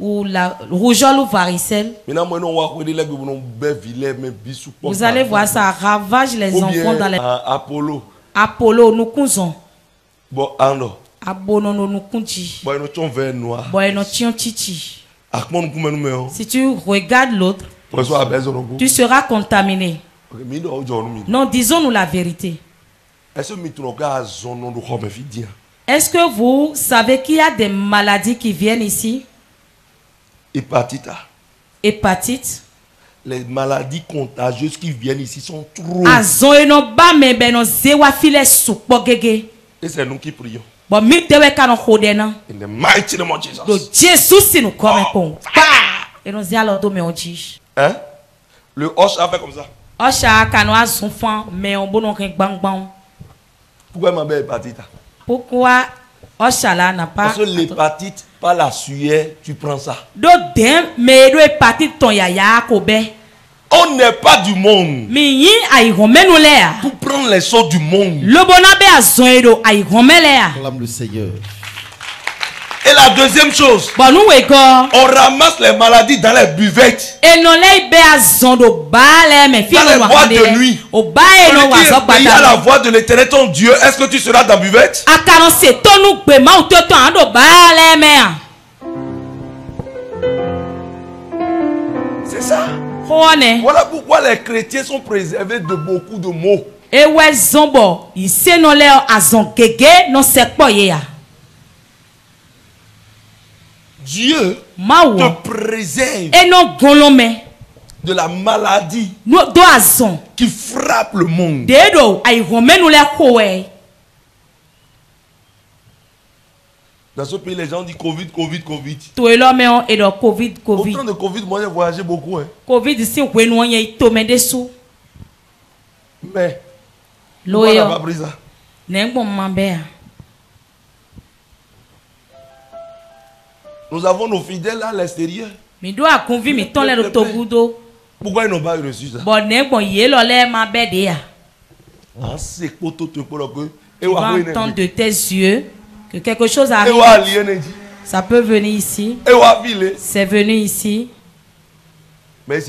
la rougeole ou varicelle. Vous allez voir, ça ravage les enfants dans les... Apollo, nous cousons. Si tu regardes l'autre, tu seras contaminé. Non, disons-nous la vérité. Est-ce que vous savez qu'il y a des maladies qui viennent ici? Hépatite. Les maladies contagieuses qui viennent ici sont trop. Et c'est nous qui prions. In the mighty name of Jesus. Hein? Le hoche a fait comme ça. Pourquoi ma belle hépatite? Pourquoi Oshala n'a pas? Parce que l'hépatite, par la sueur, tu prends ça. On n'est pas du monde pour prendre les choses du monde. Acclame le Seigneur. Et la deuxième chose, on ramasse les maladies dans les buvettes, dans les boîtes de nuit. Il y a la voix de l'Éternel ton Dieu. Est-ce que tu seras dans la buvette? C'est ça. Voilà pourquoi les chrétiens sont préservés de beaucoup de maux. Dieu te préserve de la maladie qui frappe le monde. Dans ce pays, les gens disent Covid. Autant de Covid, moi j'ai voyagé beaucoup. Hein. Mais, on n'a pas pris ça. Nous avons nos fidèles à l'extérieur. Pourquoi ils n'ont pas reçu ça? Tu vas entendre de tes yeux que quelque chose arrive. Ça peut venir ici. C'est venu ici. Mais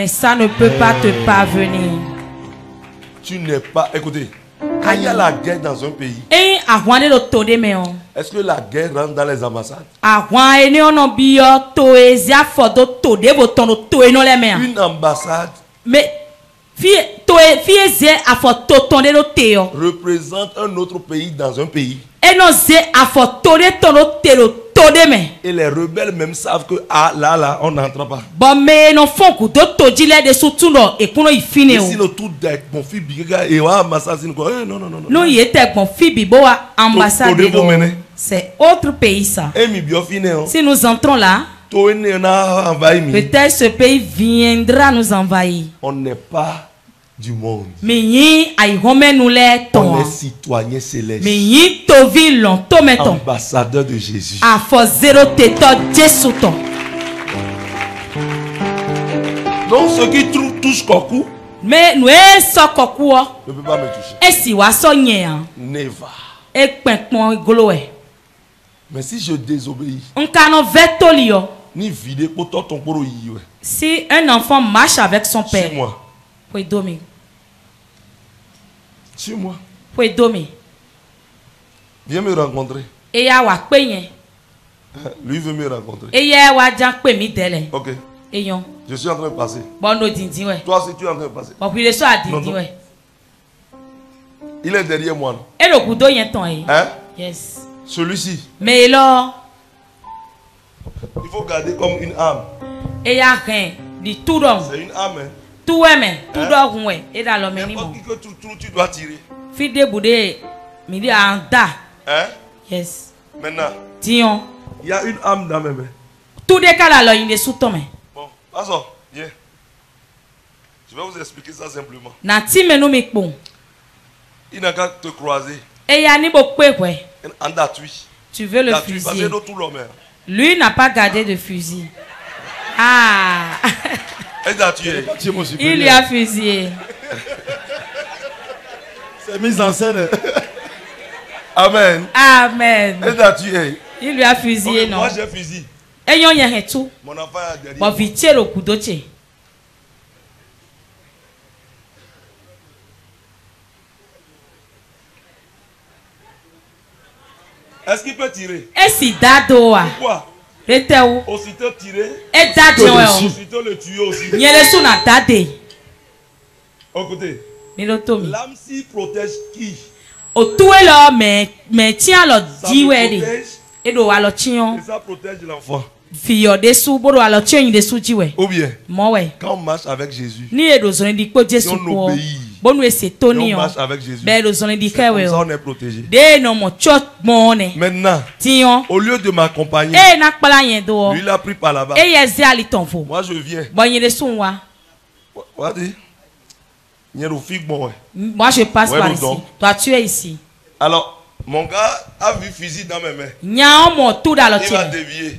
ça ne peut pas te parvenir. Tu n'es pas... Écoutez, quand il y a la guerre dans un pays, est-ce que la guerre rentre dans les ambassades? Une ambassade représente un autre pays dans un pays. Et les rebelles même savent que là, on n'entre pas. Mais sinon, tout est mon fils, et non. C'est autre pays ça. Si nous entrons là, peut-être ce pays viendra nous envahir. On n'est pas du monde. On est citoyen céleste. Ambassadeur de Jésus. Donc ceux qui touchent Kokou, mais nous ne peut pas me toucher. Et si Never. Mais si je désobéis, ni vider pour ton poro. Si un enfant marche avec son père, suis-moi. Viens me rencontrer. Lui veut me rencontrer. Ok. Je suis en train de passer. Toi aussi tu es en train de passer. Non. Il est derrière moi. Non? Hein? Yes. Celui-ci. Mais là, il faut garder comme une âme. Et il y a rien. Tout c'est une âme. Hein? Tout est mais. Tout d'or, ouais. Et dans l'homme, tu dois tirer. Fide boudé, midi à un da. Hein? Yes. Maintenant. Dion. Il y a une âme dans mes mains. Tout des cas là, il est sous ton main. Bon, Azo, viens. Je vais vous expliquer ça simplement. Nati me no me bon. Il n'a qu'à te croiser. Et il y a ni beaucoup ouais. Tu veux le fusil. Lui n'a pas gardé de fusil. Ah. Il lui a fusillé. C'est mise en scène. Amen. Amen. Il lui a fusillé, non? Moi j'ai fusil. Et il y a tout. Mon enfant a derrière. Bon, vite le coup d'otier. Est-ce qu'il peut tirer? Et si dado a? Pourquoi? Et t'es où? Aussitôt tirer. Et dado a? Aussitôt le tuer aussi. N'y a les sous na dade. Écoutez. Milotomi. L'âme si protège qui? O tout est là, mais tiens le diwedi. Et do alo tiens. Et ça protège l'enfant. Fio dessous, bodo alo tiens dessous diwe. Ou bien. Moi ouais. Quand on marche avec Jésus. Ni edo zone di ko Jésus ko. Bon nous c'est Tony. On marche avec Jésus. Ben edo zone di ka we. On est protégé. De no mo chot mone. Maintenant. Tiens. Au lieu de m'accompagner. Eh na kpala yen do. Lui il a pris par là-bas. Et yezi ali tonfo. Moi je viens. Bon yen dessous wa. What dit? Moi je passe par ici. Toi tu es ici. Alors, mon gars a vu fusil dans mes mains. Il va dévier.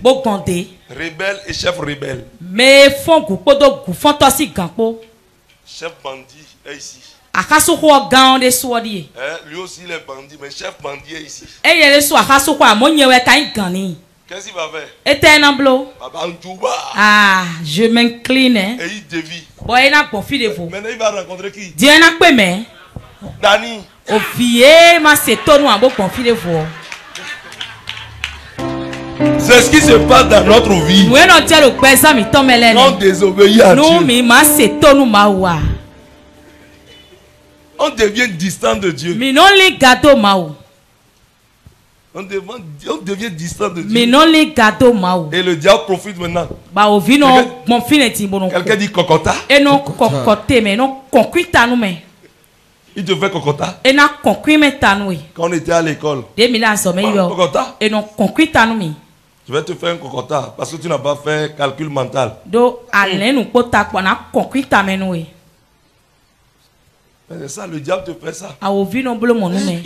Rebelle et chef rebelle. Mais font goupodou goufon tosi gampo. Chef bandit est ici. Akasu ko gan de swodi. Lui aussi il est bandit, mais chef bandit est ici. Et il est so akasu ko amonyewe kan gani. Qu'est-ce qu'il va faire? Ah, je m'incline. Et il dévie. Bon, il n'a pas fait de vous. Maintenant, il va rencontrer qui? Dieu n'a pas mais. Dani. Au fier, ma c'est toi nous en beau conflit de vous. C'est ce qui se passe dans notre vie. Nous on tient le présent mi tombe l'ennemi. On désobéit à Dieu. Nous mi ma c'est toi nous mawa. On devient distant de Dieu. Mi non les gâteaux maou. On devient distant de Dieu. Mais non les gâteaux maou. Et le diable profite maintenant. Bah au vino mon fineti bon. Quelqu'un dit cocota. Et non cocoté mais non conquita nous mais. Il te fait cocota. Et non conquita nous. Quand on était à l'école. 2000 ans sommeil. Cocota. Et non conquita nous mais. Je vais te faire un cocota parce que tu n'as pas fait calcul mental. Do allez nous pota quoi na conquita mais nous. C'est ça, le diable te fait ça. A au vino bleu mon nous mais.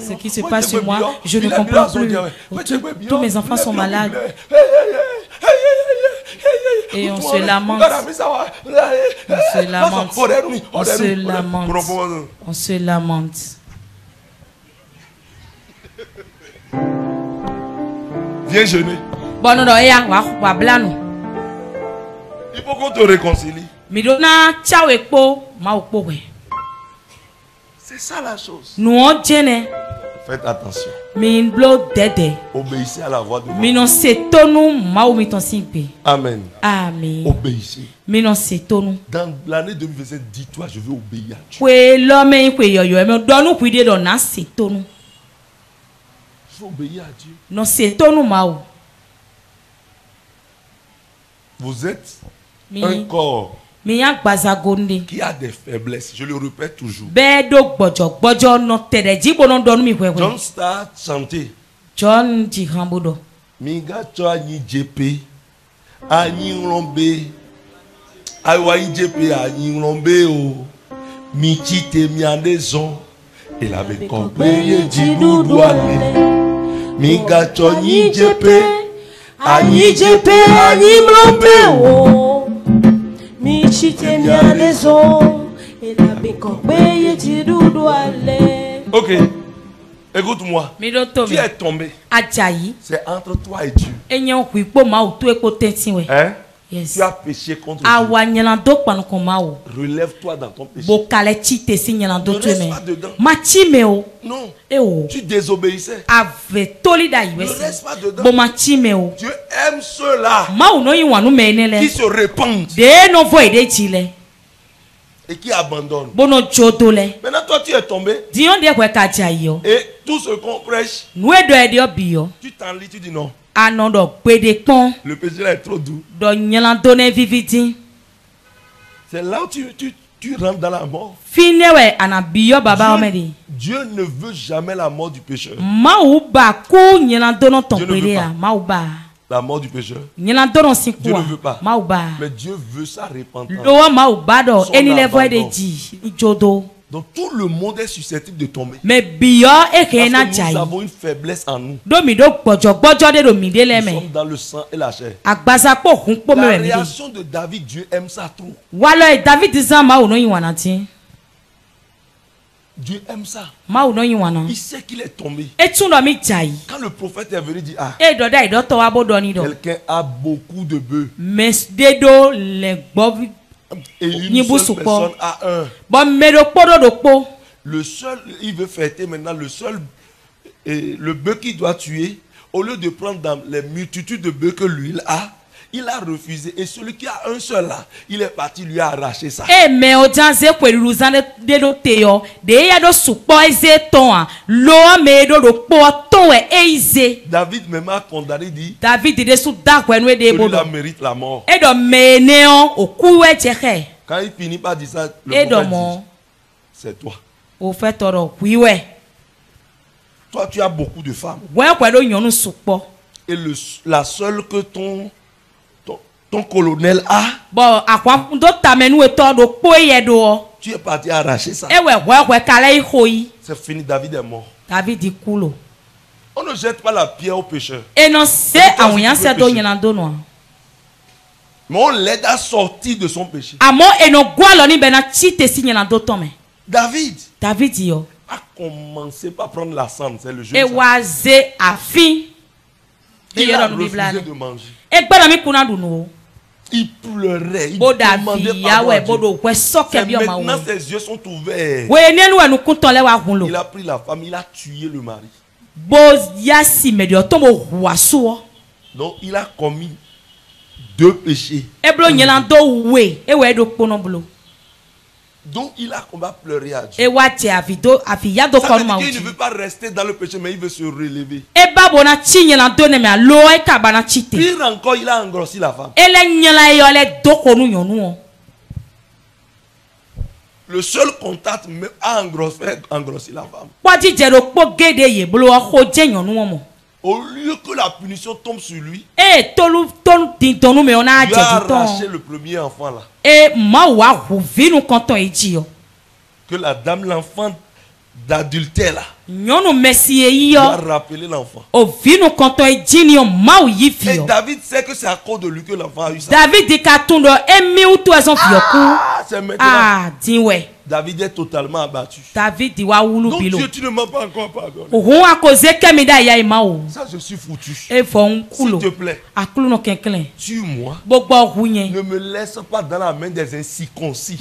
Ce qui se passe sur moi, je ne comprends plus. Tous mes enfants sont malades. Et on se lamente. On se lamente. On se lamente. On se lamente. Viens jeûner. Bon, non, wa blano. Il faut qu'on te réconcilie. C'est ça la chose. Nous on tienne. Faites attention. Obéissez à la voix de Dieu. Amen. Amen. Obéissez. Dans l'année 2027, dis-toi, je veux obéir à Dieu. Je veux obéir à Dieu. Vous êtes un corps qui a des faiblesses. Je le répète toujours. John Star chantait. John Jihambodo. Minga choa ni JP. Ani rombe. Awa JP ani rombe o. Michite mianezon. Il avait compris Djidoudou ale. Minga choa ni JP. Ani JP ani rombe o. Michite mianezon. Il avait compris Djidoudou ale. Ok. Écoute-moi. Tu es tombé. C'est entre toi et Dieu. Hein? Yes. Tu as péché contre Dieu. Relève-toi dans ton péché. Ne reste pas dedans. Non. Tu désobéissais. Ne reste pas dedans. Dieu aime ceux-là qui se répandent et qui abandonnent. Maintenant toi tu es tombé. Et tout ce qu'on prêche, tu t'enlis, tu dis non. Le péché là est trop doux. C'est là où tu rentres dans la mort. Dieu ne veut jamais la mort du pécheur. Dieu ne veut pas la mort du pécheur. Dieu ne veut pas. Mais Dieu veut sa repentance. Donc tout le monde est susceptible de tomber. Parce que nous avons une faiblesse en nous. Nous sommes dans le sang et la chair. La réaction de David, Dieu aime ça trop. Dieu aime ça. Il sait qu'il est tombé. Quand le prophète est venu dire, ah, quelqu'un a beaucoup de bœufs. Et une seule personne a un. Le seul, il veut fêter maintenant le seul, le bœuf qu'il doit tuer, au lieu de prendre dans les multitudes de bœufs que lui il a refusé. Et celui qui a un seul là, il est parti, lui a arraché ça. David même a condamné, dit, celui-là mérite la mort. Quand il finit par dire ça, le prophète dit, c'est toi. Toi, tu as beaucoup de femmes. Et la seule que ton colonel a, tu es parti arracher ça. C'est fini, David est mort. On ne jette pas la pierre au pécheur. Mais on l'aide à sortir de son péché. David a commencé par prendre la cendre, c'est le jeu. Il a refusé de manger. Il pleurait, il demandait pardon à Dieu. Maintenant ses yeux sont ouverts. Il a pris la femme, il a tué le mari. Donc il a commis 2 péchés. Donc il a pleuré à Dieu. Ça veut dire qu'il ne veut pas rester dans le péché, mais il veut se relever. Pire encore, il a engrossi la femme. Le seul contact a engrossi la femme. Au lieu que la punition tombe sur lui, il a arraché le premier enfant là. Que la dame, l'enfant d'adultère là, il a rappelé l'enfant. Et David sait que c'est à cause de lui que l'enfant a eu ça. C'est maintenant. David est totalement abattu. Donc Dieu, tu ne m'as pas encore pardonné. Ça, je suis foutu. S'il te plaît, tue-moi. Ne me laisse pas dans la main des incirconcis.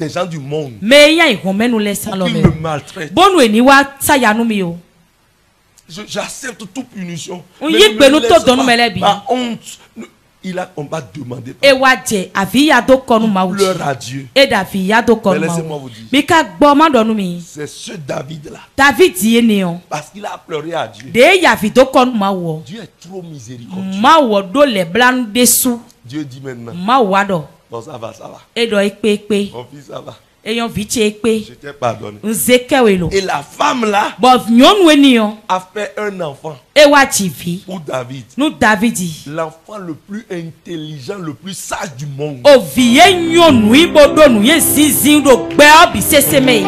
des gens du monde. Mais ya ihomenu le Pour salome. qu'ils me maltraitent. Bonu eni wa sayanu mi o. J'accepte toute punition. On Mais y ne peut me nous laisse tous donner pas mes ma honte. On va demander. E wa je avi ya do konu ma uji. Pleure à Dieu. E davi ya do konu Mais ma laissez-moi uji. vous dire. Mi ka gbo ma donu mi. C'est ce David-là. David ye ne o. Parce qu'il a pleuré à Dieu. De ya vi do konu ma wo. Dieu est trop miséricordieux. Ma wo do le blan desu. Dieu dit maintenant. Ma wa do. Bon, ça va, ça va. E do ekpe. Mon fils, ça va. Eyan viche ekpe. Je t'ai pardonné. Nzekewe lo. Et la femme là Bo nyonu eni o. a fait un enfant E wa jivi. pour David. Nu Davidi. L'enfant le plus intelligent, le plus sage du monde. Oviye nyonu ibodo nu ye zinzin do gbe obi seseme.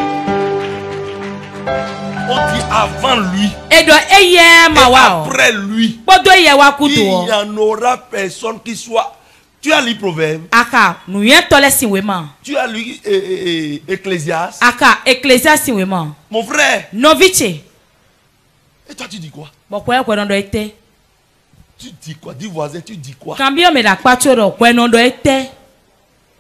On dit avant lui Edo eye et ma wa o. après lui. Bodo ye wa Il kutu o. n'y en aura personne qui soit. Tu as lu Proverbe. Aka nu ye tole sinwema. Tu as lu Ecclésiaste. Aka Ecclésiaste sinwema. Mon frère. Novice. Et toi tu dis quoi? Bokwe ko ndo ete. Tu dis quoi? Dis voisin, tu dis quoi? Kambio me da kwacho do kwe ndo ete.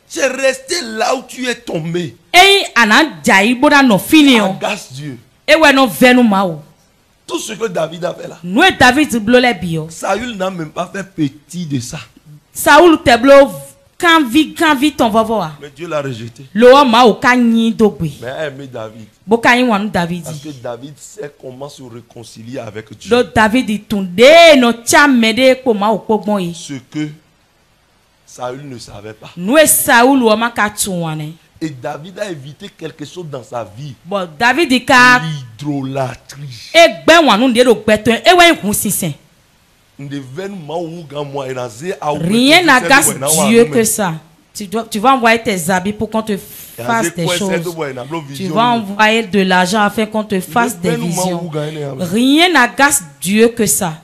C'est resté là où tu es tombé. Eyi ana jai boda no fini o. Agace Dieu. Ewe no venu ma o. Tout ce que David a fait là. Nu David blole bi o. Saül n'a même pas fait petit de ça. Saul te blo quand vi ton vovo a. Mais Dieu l'a rejeté. Lo ma o ka yin dogbe. Mais elle a aimé David. Bo ka yin wanu David. Parce que David sait comment se réconcilier avec Dieu. Lo David tunde no chamede ko ma o pogbon yi. Ce que Saül ne savait pas. Nu Saul o ma ka tuwane. Et David a évité quelque chose dans sa vie. Bon David ka L'idolâtrie. egbe wanu de do gbeto ewe hun sisen. Rien n'agace Dieu que ça. Tu vas envoyer tes habits pour qu'on te fasse des choses. Tu vas envoyer de l'argent afin qu'on te fasse des visions. Rien n'agace Dieu que ça.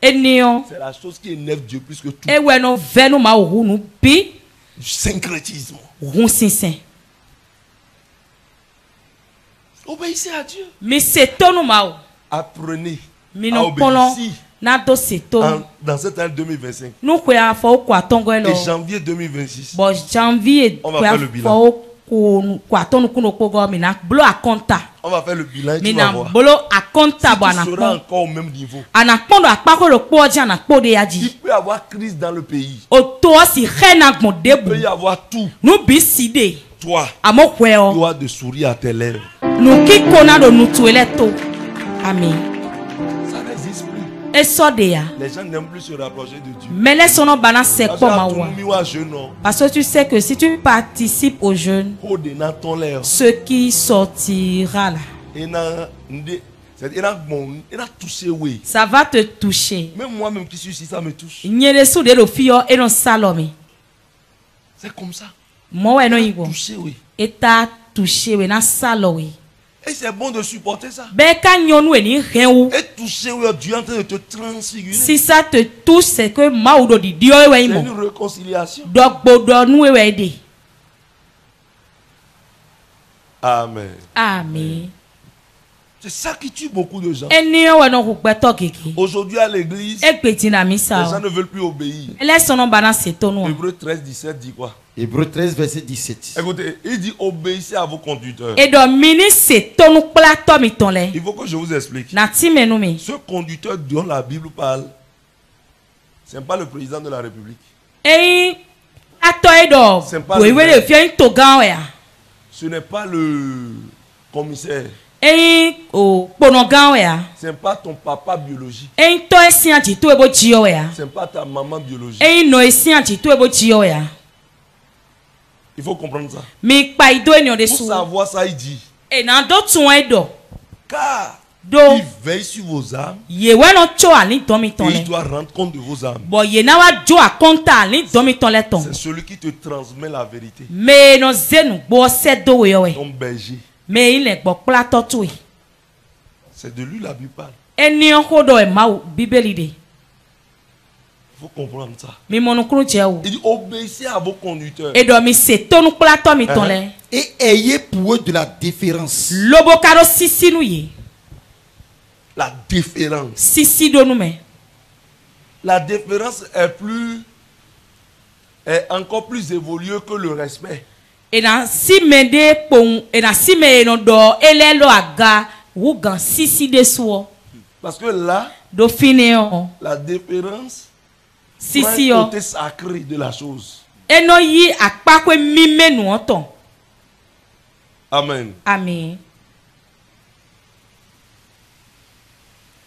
Et néon. C'est la chose qui énerve Dieu plus que tout. Et ouais, non, venu ma ou nous bi. Du syncrétisme. Obéissez à Dieu. Mais c'est ton ma. Apprenez à obéir. Dans cette année 2025. Nous Et janvier 2026. Bon janvier. On va faire le bilan. On va faire le bilan. Tu vas voir. Si tu seras encore au même niveau. Il peut y avoir crise dans le pays. Il peut y avoir tout. Toi, tu dois de sourire à tes lèvres. Amen. Ça n'existe plus. Les gens n'aiment plus se rapprocher de Dieu. Mais les sonos bana c'est quoi parce que tu sais que si tu participes aux jeunes, ce qui sortira là, ça va te toucher. Même moi-même qui suis ici, ça me touche. C'est comme ça. Touché, oui. Et t'as touché, oui, na salo, oui. Et c'est bon de supporter ça. Et toucher, oui, Dieu est en train de te transfigurer. Si ça te touche, c'est que c'est une réconciliation. Amen. Amen. C'est ça qui tue beaucoup de gens. Aujourd'hui à l'église, les gens ne veulent plus obéir. Hébreux 13, 17 dit quoi? Hébreux 13, verset 17. Écoutez, il dit obéissez à vos conducteurs. Il faut que je vous explique. Ce conducteur dont la Bible parle, ce n'est pas le président de la République. Ce n'est pas le commissaire. Ce n'est pas ton papa biologique. Ce n'est pas ta maman biologique. Il faut comprendre ça. Pour savoir ça, il dit. Car il veille sur vos âmes. Et il doit rendre compte de vos âmes. C'est celui qui te transmet la vérité. Ton berger. C'est de lui la Bible parle. Il faut comprendre ça. Il dit obéissez à vos conducteurs. Et ayez pour eux de la déférence. La déférence. La déférence est encore plus évoluée que le respect. Et dans si mende pon et dans si me no do elelo aga wugan sisi de so. Parce que là, Dauphinéon. la différence, Sisi un yo. côté sacré de la chose. Eno yi akpakwe mime nu oton. Amen. Amen.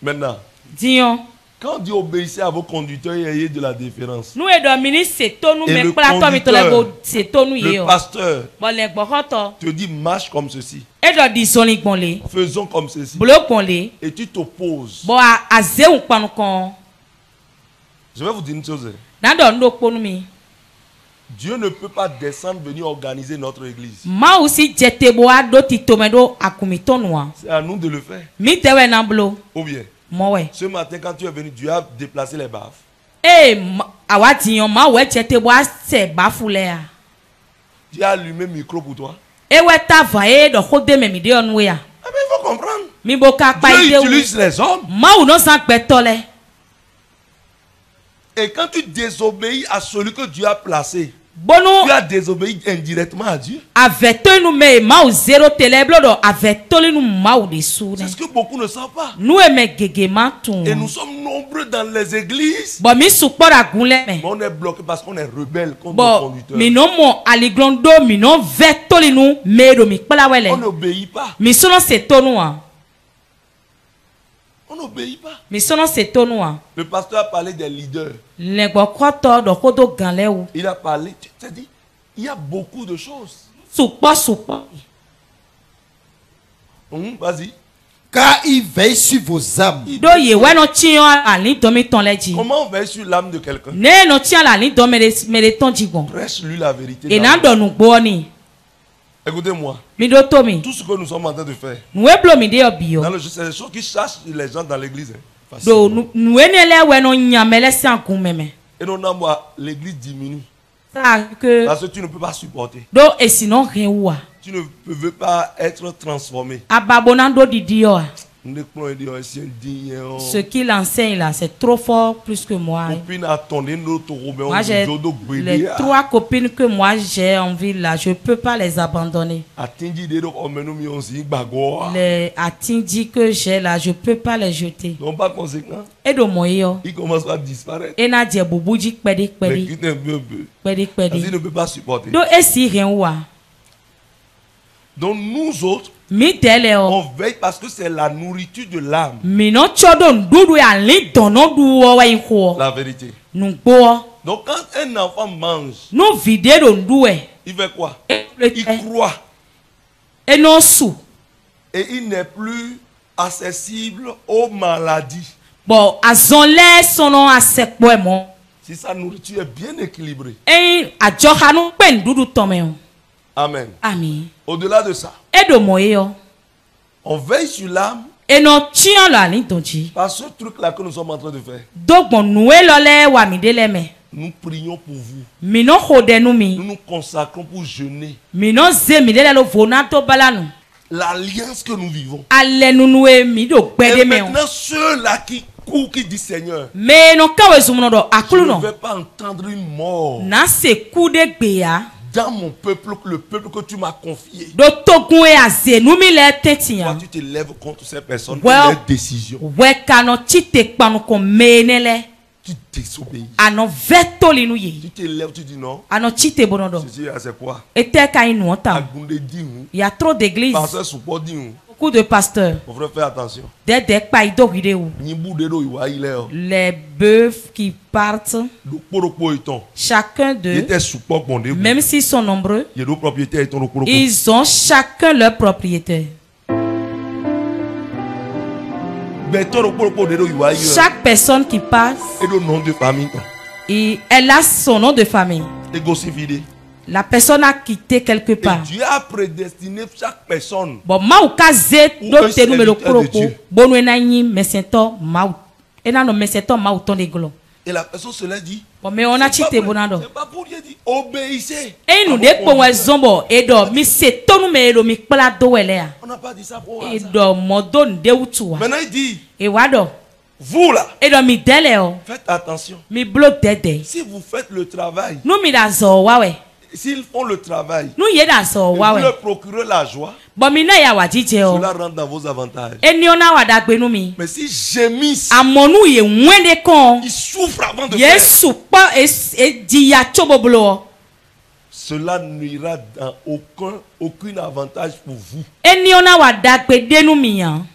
Maintenant, Dion. quand on dit obéissez à vos conducteurs, il y a de la différence. Nous et domini c'est ton nous Et mais le plateau mi to le go c'est ton nous Le yo. pasteur Bon le gbokoto. te dit marche comme ceci, Et do disoni gbonle. faisons comme ceci, Blo gbonle. et tu t'opposes. Bon a zeun panu kon. Je vais vous dire une chose. Dan do ndo ponu mi. Dieu ne peut pas descendre venir organiser notre église. Ma aussi jete bo ado ti tomedo akumito noa. C'est à nous de le faire. Mi tewe na blo. Ou bien, Mo we. ce matin quand tu es venu, Dieu a déplacé les baffes. Eh awa dion ma we jete bo se bafule a. Dieu a allumé le micro pour toi. E we ta va e do kode me mi de onwe ya. Ah mais il faut comprendre. Mi bo ka pa Dieu ide utilise les hommes. ma ou no san petole. Et quand tu désobéis à celui que Dieu a placé, Bonu tu as désobéi indirectement à Dieu. aveto nu me ma ou zero teleblo do aveto nu ma ou de su C'est ne. ce que beaucoup ne savent pas. Nu e me gege ma tun. Et nous sommes nombreux dans les églises. Bo mi supora gunle me. Mais on est bloqué parce qu'on est rebelle contre nos Bon, conducteurs. mi no mo aliglondo mi no vetoli nu me do mi kpala wele. On n'obéit pas. Mi sono se tonu a. On n'obéit pas. Mi sono se tonu a. Le pasteur a parlé des leaders. Le gbokoto do kodo ganle ou. Il a parlé. C'est-à-dire, il y a beaucoup de choses. Supo. Vas-y. Car il veille sur vos âmes. Do ye we no chion ali do mi ton leji. Comment on veille sur l'âme de quelqu'un? Ne no chion la li do me de ton jigon. Prêche-lui la vérité. E na do nu gbo ni. Écoutez-moi. Mi do to mi. Tout ce que nous sommes en train de faire, Nu e blo mi de obio. dans c'est des choses qui chassent les gens dans l'église. Hein. Do nu enele we no nyamele san kun meme. Et non, non, moi, l'église diminue. Ça que Parce que tu ne peux pas supporter. do e sinon rien ou. Tu ne veux pas être transformé. Ababonando di yo. Ce qu'il enseigne là, c'est trop fort plus que moi. Moi, j'ai les 3 copines que moi j'ai en ville là, je ne peux pas les abandonner. Les atindis que j'ai là, je ne peux pas les jeter. Donc, par conséquent, Et de moi, il commence à disparaître. et n'a dit boubouji pedi. Il ne peut pas supporter. Donc, et si rien ou. Donc, nous autres, on veille parce que c'est la nourriture de l'âme. La vérité. Donc quand un enfant mange, il fait quoi? Il croit. Et il n'est plus accessible aux maladies. Si sa nourriture est bien équilibrée. Amen. Amen. Au-delà de ça, on veille sur l'âme par ce truc-là que nous sommes en train de faire. Nous prions pour vous. Nous nous consacrons pour jeûner. L'alliance que nous vivons. Et maintenant, ceux-là qui courent, qui disent Seigneur, je ne vais pas entendre une mort dans mon peuple, le peuple que tu m'as confié. Toi, tu te lèves contre ces personnes pour leurs décisions. Tu désobéis. Tu te lèves, tu dis non. C'est quoi? Il y a trop d'églises. Beaucoup de pasteurs. Il faut faire attention. Les bœufs qui partent, chacun d'eux, même s'ils sont nombreux, ils ont chacun leur propriétaire. Chaque personne qui passe, elle a son nom de famille. La personne a quitté quelque part. Et Dieu a prédestiné chaque personne. Bon, et la personne se l'a dit. Bon, mais on a cité bonado. C'est pas pour Dieu dit obéissez. Et nous dépendons zombo et do mi c'est ton numéro mi pla do elea. On n'a pas dit ça pour et do modon de utua. Maintenant il dit et wado. Vous là. Et do mi deleo. Faites attention. Mi bloc dede. Si vous faites le travail. Nous mi da zo wawe. s'ils font le travail, nous y est dans ça, vous leur procurez la joie, cela rentre dans vos avantages. Mais si gémissent, ils souffrent avant de faire, cela n'ira dans aucun avantage pour vous.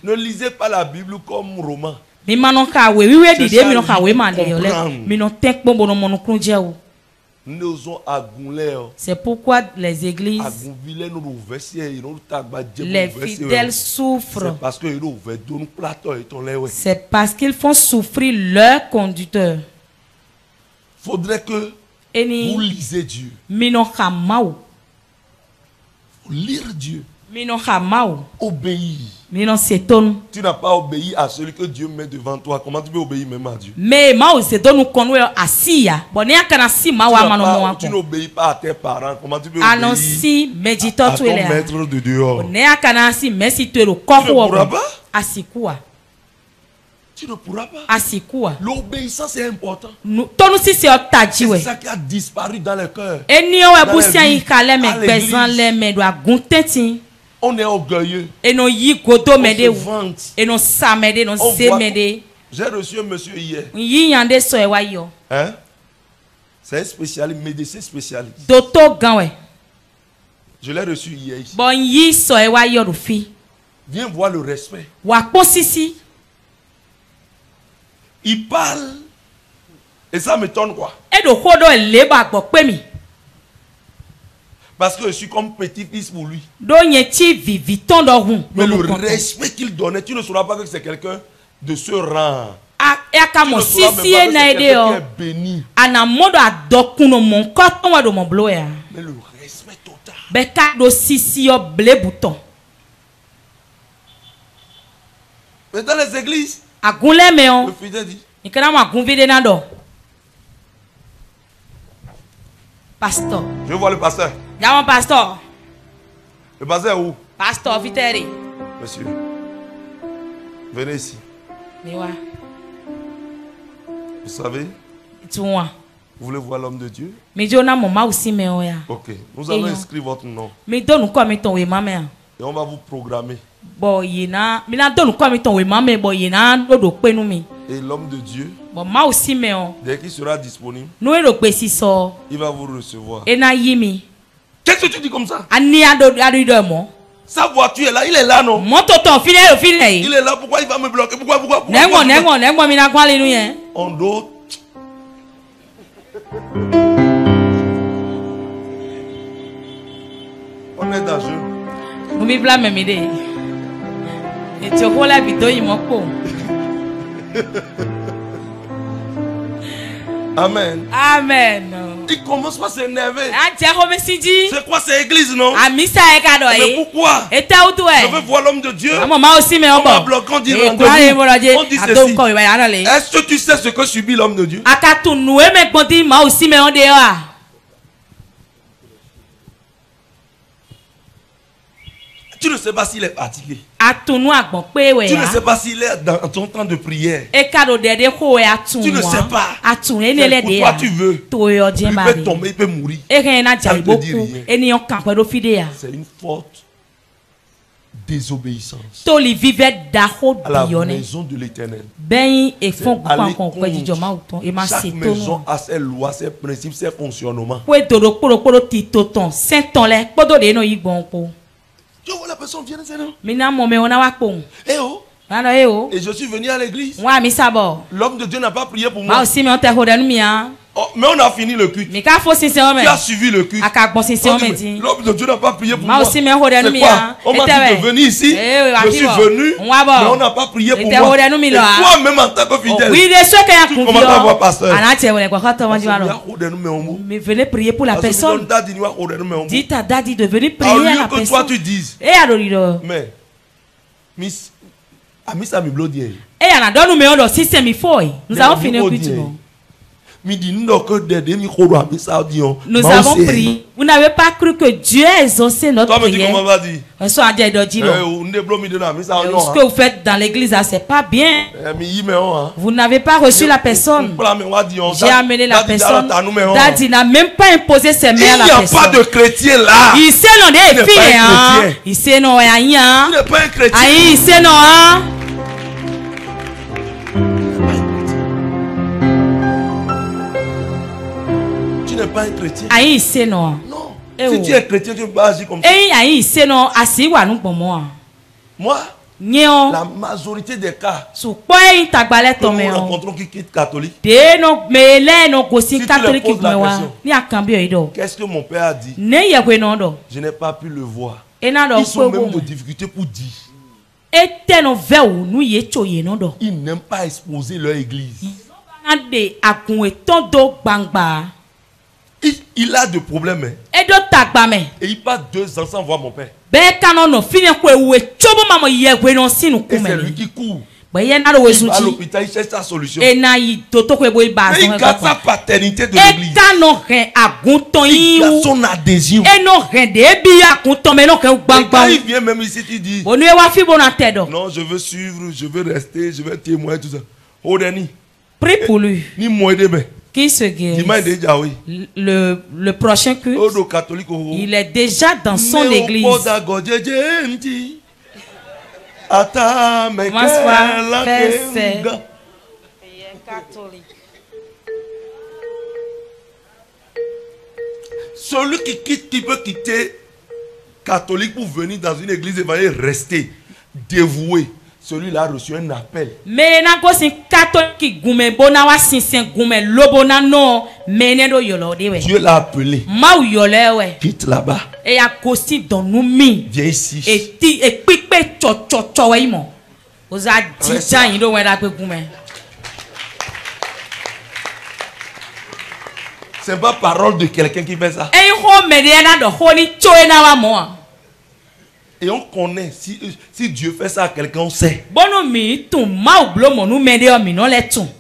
Ne lisez pas la Bible comme roman. C'est pourquoi les églises, les fidèles souffrent. C'est parce qu'ils font souffrir leur conducteur. Faudrait que vous lisez Dieu. Lire Dieu. Obéir. Tu n'as pas obéi à celui que Dieu met devant toi. Comment tu peux obéir même à Dieu? Tu n'obéis pas à tes parents. Comment tu peux obéir à ton maître de dehors? Tu ne pourras pas. L'obéissance est important. C'est ça qui a disparu dans le cœur. On est orgueilleux. On se vante. J'ai reçu un monsieur hier. Hein? C'est un spécialiste, médecin spécialiste. Je l'ai reçu hier ici. Viens voir le respect. Il parle. Et ça m'étonne quoi? Parce que je suis comme petit-fils pour lui. Mais le respect qu'il donnait, tu ne sauras pas que c'est quelqu'un de ce rang. Tu ne sauras même pas que c'est quelqu'un qui est béni. Mais le respect total. Mais dans les églises, le fidèle dit, pasteur. je veux voir le pasteur. Pasteur. Le pasteur est où? Pasteur, Viteri. Monsieur, venez ici. Vous savez, vous voulez voir l'homme de Dieu? Ok, nous allons inscrire votre nom. Et on va vous programmer. Et l'homme de Dieu, dès qu'il sera disponible, il va vous recevoir. Qu'est-ce que tu dis comme ça? Sa voiture est là, il est là, non? Il est là, pourquoi il va me bloquer? Pourquoi? On doit. On est dans jeu. Amen. Amen. Il commence pas à s'énerver. C'est quoi cette église, non? Mais pourquoi? Je veux voir l'homme de Dieu. On m'a bloqué, on dit rendez-vous. On dit ceci. Est-ce que tu sais ce que subit l'homme de Dieu? Tu ne sais pas s'il est fatigué. Tu ne sais pas s'il est dans ton temps de prière. Tu ne sais pas. Pourquoi tu veux? Il peut tomber, il peut mourir. Ça ne te dit rien. C'est une forte désobéissance à la maison de l'Éternel. Chaque maison a ses lois, ses principes, ses fonctionnements. Tu vois la personne vient de ce nom. Eh oh. Et je suis venu à l'église. L'homme de Dieu n'a pas prié pour moi. Oh, mais on a fini le culte. Tu as suivi le culte. L'homme de Dieu n'a pas prié pour moi. C'est quoi? On m'a dit de venir ici. Je suis venu. Mais on n'a pas prié pour moi. Et toi-même en tant que fidèle, tu commences à voir pasteur. Mais venez prier pour la personne. Dites à Daddy de venir prier à la personne. Que toi tu dises. Mais Miss Amisa Miblo dit. Nous avons fini le culte. Nous avons prié. Vous n'avez pas cru que Dieu a exaucé notre prière. Ce que vous faites dans l'église, c'est pas bien. Vous n'avez pas reçu la personne. J'ai amené la personne. Daddy n'a même pas imposé ses mains à la personne. Il n'y a pas de chrétien là. Il sait non des filles. Il sait non rien. Il n'est pas un chrétien. Il sait non. Tu n'es pas un chrétien. Aïe, c'est non. Non. Si tu es chrétien, tu ne peux pas agir comme ça. Aïe, c'est non. Assis ou nous pour moi. Moi, la majorité des cas que nous rencontrons qui quittent catholique, si tu leur poses la question, qu'est-ce que mon père a dit? Je n'ai pas pu le voir. Ils sont même de difficultés pour dire. Ils n'aiment pas exposer leur église. Il a des problèmes. Et il passe 2 ans sans voir mon père. Et c'est lui qui court. Il va à l'hôpital, il cherche sa solution. Mais il garde sa paternité de l'église. Il garde son adhésion. Et quand il vient même ici, il dit non, je veux suivre, je veux rester, je veux témoigner, tout ça. Prie pour lui. Qui se guérit. Le prochain culte, il est déjà dans son église. Celui qui peut quitter catholique pour venir dans une église et va rester dévoué. Celui-là a reçu un appel. Dieu l'a appelé. Quitte là-bas. Viens ici. C'est pas parole de quelqu'un qui fait ça. Et on connaît, si Dieu fait ça à quelqu'un, on sait.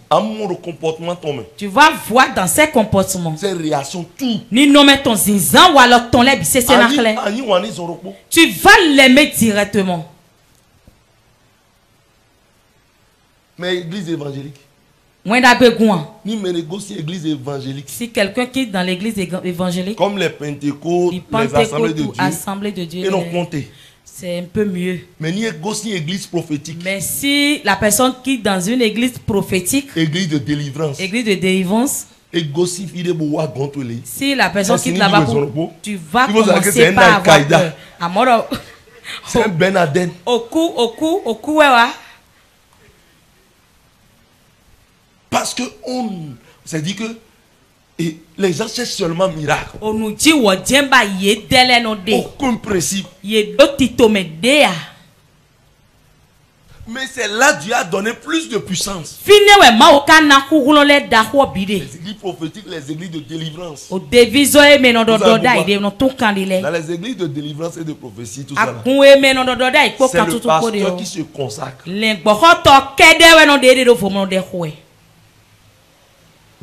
Amour, comportement, tu vas voir dans ses comportements. Ses réactions, tout. Tu vas l'aimer directement. Mais l'église évangélique. Église évangélique. Si quelqu'un quitte dans l'église évangélique, comme les Pentecôtes, les assemblées de Dieu, ils n'ont compté. C'est un peu mieux. Mais ni église prophétique. Mais si la personne quitte dans une église prophétique, église de délivrance. Si la personne quitte là-bas, tu vas commencer par avoir peur. C'est un Ben Aden. Parce que s'est dit que les gens cherchent seulement miracle. Aucun principe. Mais c'est là que Dieu a donné plus de puissance. Les églises prophétiques, les églises de délivrance. Dans les églises de délivrance et de prophétie, tout ça. C'est le pasteur qui se consacre.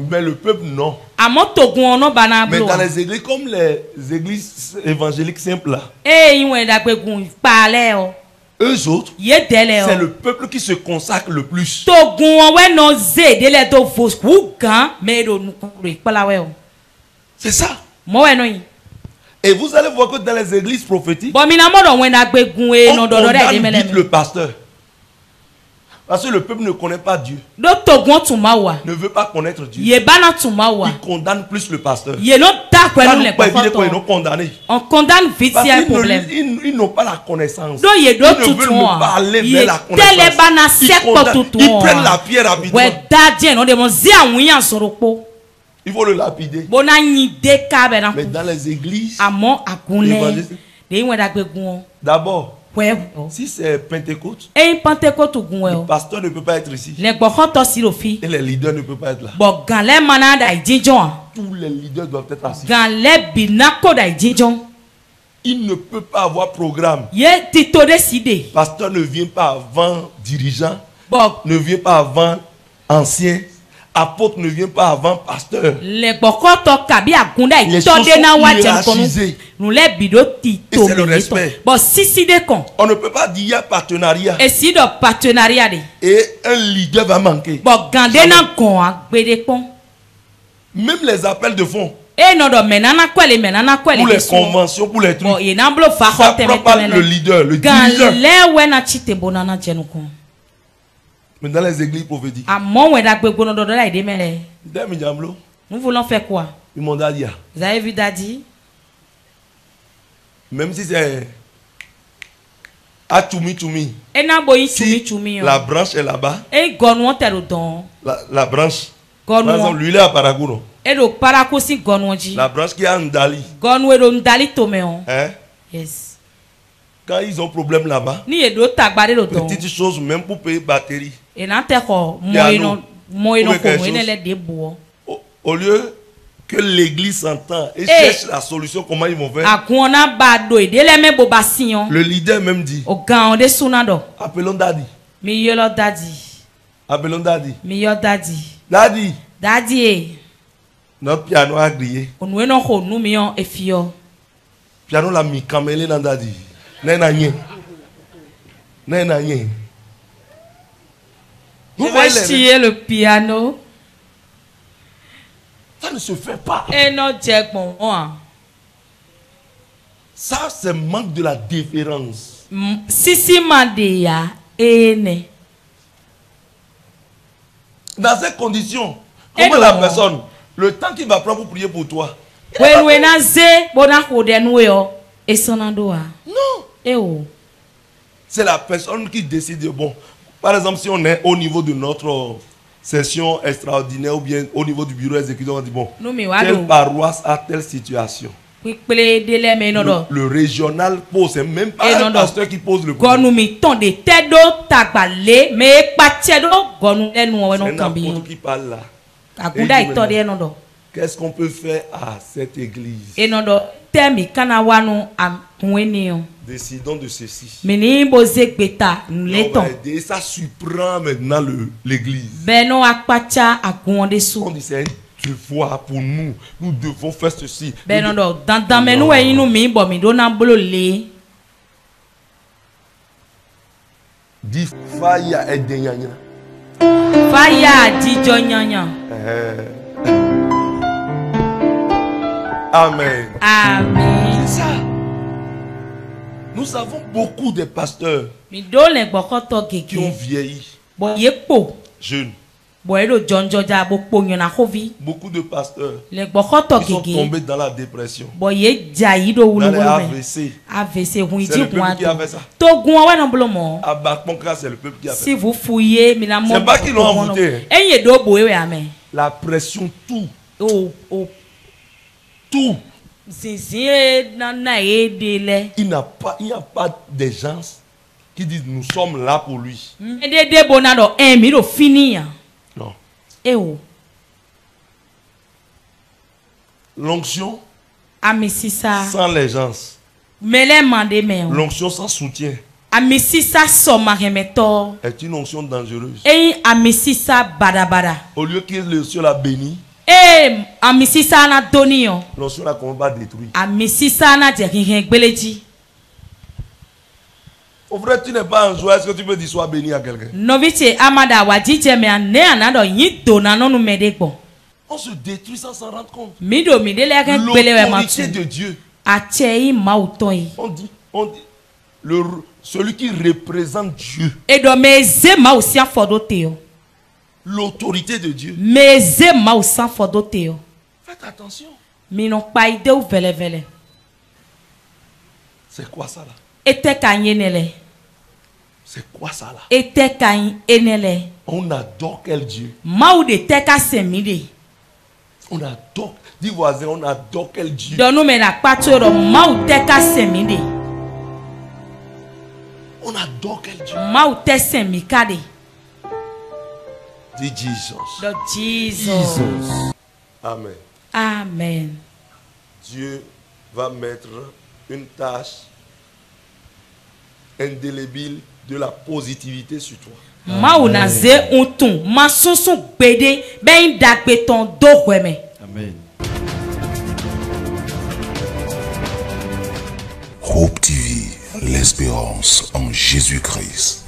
Mais le peuple non. Mais dans les églises comme les églises évangéliques simples là, eux autres, c'est le peuple qui se consacre le plus. C'est ça. Et vous allez voir que dans les églises prophétiques, on condamne vite le pasteur. Parce que le peuple ne connaît pas Dieu. Ne veut pas connaître Dieu. Il condamne plus le pasteur. On condamne vite s'il y a un problème. Ils n'ont pas la connaissance. Ils ne veulent pas aller vers la connaissance. Ils prennent la pierre rapidement. Il faut le lapider. Mais dans les églises, d'abord, si c'est Pentecôte, le pasteur ne peut pas être ici. Et les leaders ne peuvent pas être là. Tous les leaders doivent être assis. Il ne peut pas avoir programme. Pasteur ne vient pas avant dirigeant, ne vient pas avant ancien, Apôtre ne vient pas avant pasteur. Les bokoto kabi agunda itodena wajem kono. Nous les bidoti to. C'est le respect. Bon si de kon. On ne peut pas dire il y a partenariat. Et si de partenariat de. Et un leader va manquer. Bon gandena kon agbede kon. Même les appels de fonds. Et non do menana kwele pour les conventions, pour les trucs. Bon il n'a blo fa ça prend pas le leader, le dirigeant. Le wena chite bonana jenu kon. Mais dans les églises prophétiques. Nous voulons faire quoi? Vous avez vu Daddy? Même si c'est à Tchoumi. Si la branche est là-bas. La branche. Par exemple, lui il est à Paragouro. La branche qui est à Ndali. Hein? Yes. Quand ils ont problème là-bas, petite chose même pour payer batterie. Au lieu que l'église s'entend et cherche la solution, comment ils vont faire? Le leader même dit, appelons Daddy. Appelons Daddy. Daddy. Daddy. Notre piano a grillé. Piano l'a mis camélé dans Daddy. Vous voyez chier le piano. Ça ne se fait pas. Et non, ça, c'est manque de la différence. Sisi Madeya ene. Dans ces conditions, comment la personne, le temps qu'il va prendre pour prier pour toi? Non. C'est la personne qui décide. Bon, par exemple, si on est au niveau de notre session extraordinaire ou bien au niveau du bureau exécutif, on dit bon, quelle paroisse a telle situation? Le régional pose, c'est même pas un pasteur qui pose le problème. C'est n'importe qui parle là. Qu'est-ce qu'on peut faire à cette église? Décidons de ceci. Et ça surprend maintenant l'église. On dit c'est une devoir pour nous. Nous devons faire ceci. Dis faya edenya. Faya dijonya. Amen. Amen. C'est ça. Nous avons beaucoup de pasteurs qui ont vieilli. Jeunes. Beaucoup de pasteurs qui sont tombés dans la dépression. Dans les AVC. C'est le peuple qui a fait ça. C'est le peuple qui a fait ça. Si vous fouillez, c'est pas qu'ils l'ont envoûté. La pression, tout. Tout. Il n'y a pas de gens qui disent nous sommes là pour lui. Non. L'onction sans les gens. L'onction sans soutien est une onction dangereuse. Au lieu que le ciel a béni, l'onction n'a comment pas détruit. Au vrai, tu n'es pas en joie. Est-ce que tu peux dire sois béni à quelqu'un? On se détruit sans s'en rendre compte. L'autorité de Dieu. On dit celui qui représente Dieu. L'autorité de Dieu. Faites attention. C'est quoi ça là? C'est quoi ça là? On adore quel Dieu? On adore. Dis voisin, on adore quel Dieu? On adore quel Dieu? Dis Jesus. Jesus. Amen. Amen. Dieu va mettre une tâche indélébile de la positivité sur toi. Amen. Hope TV, l'espérance en Jésus-Christ.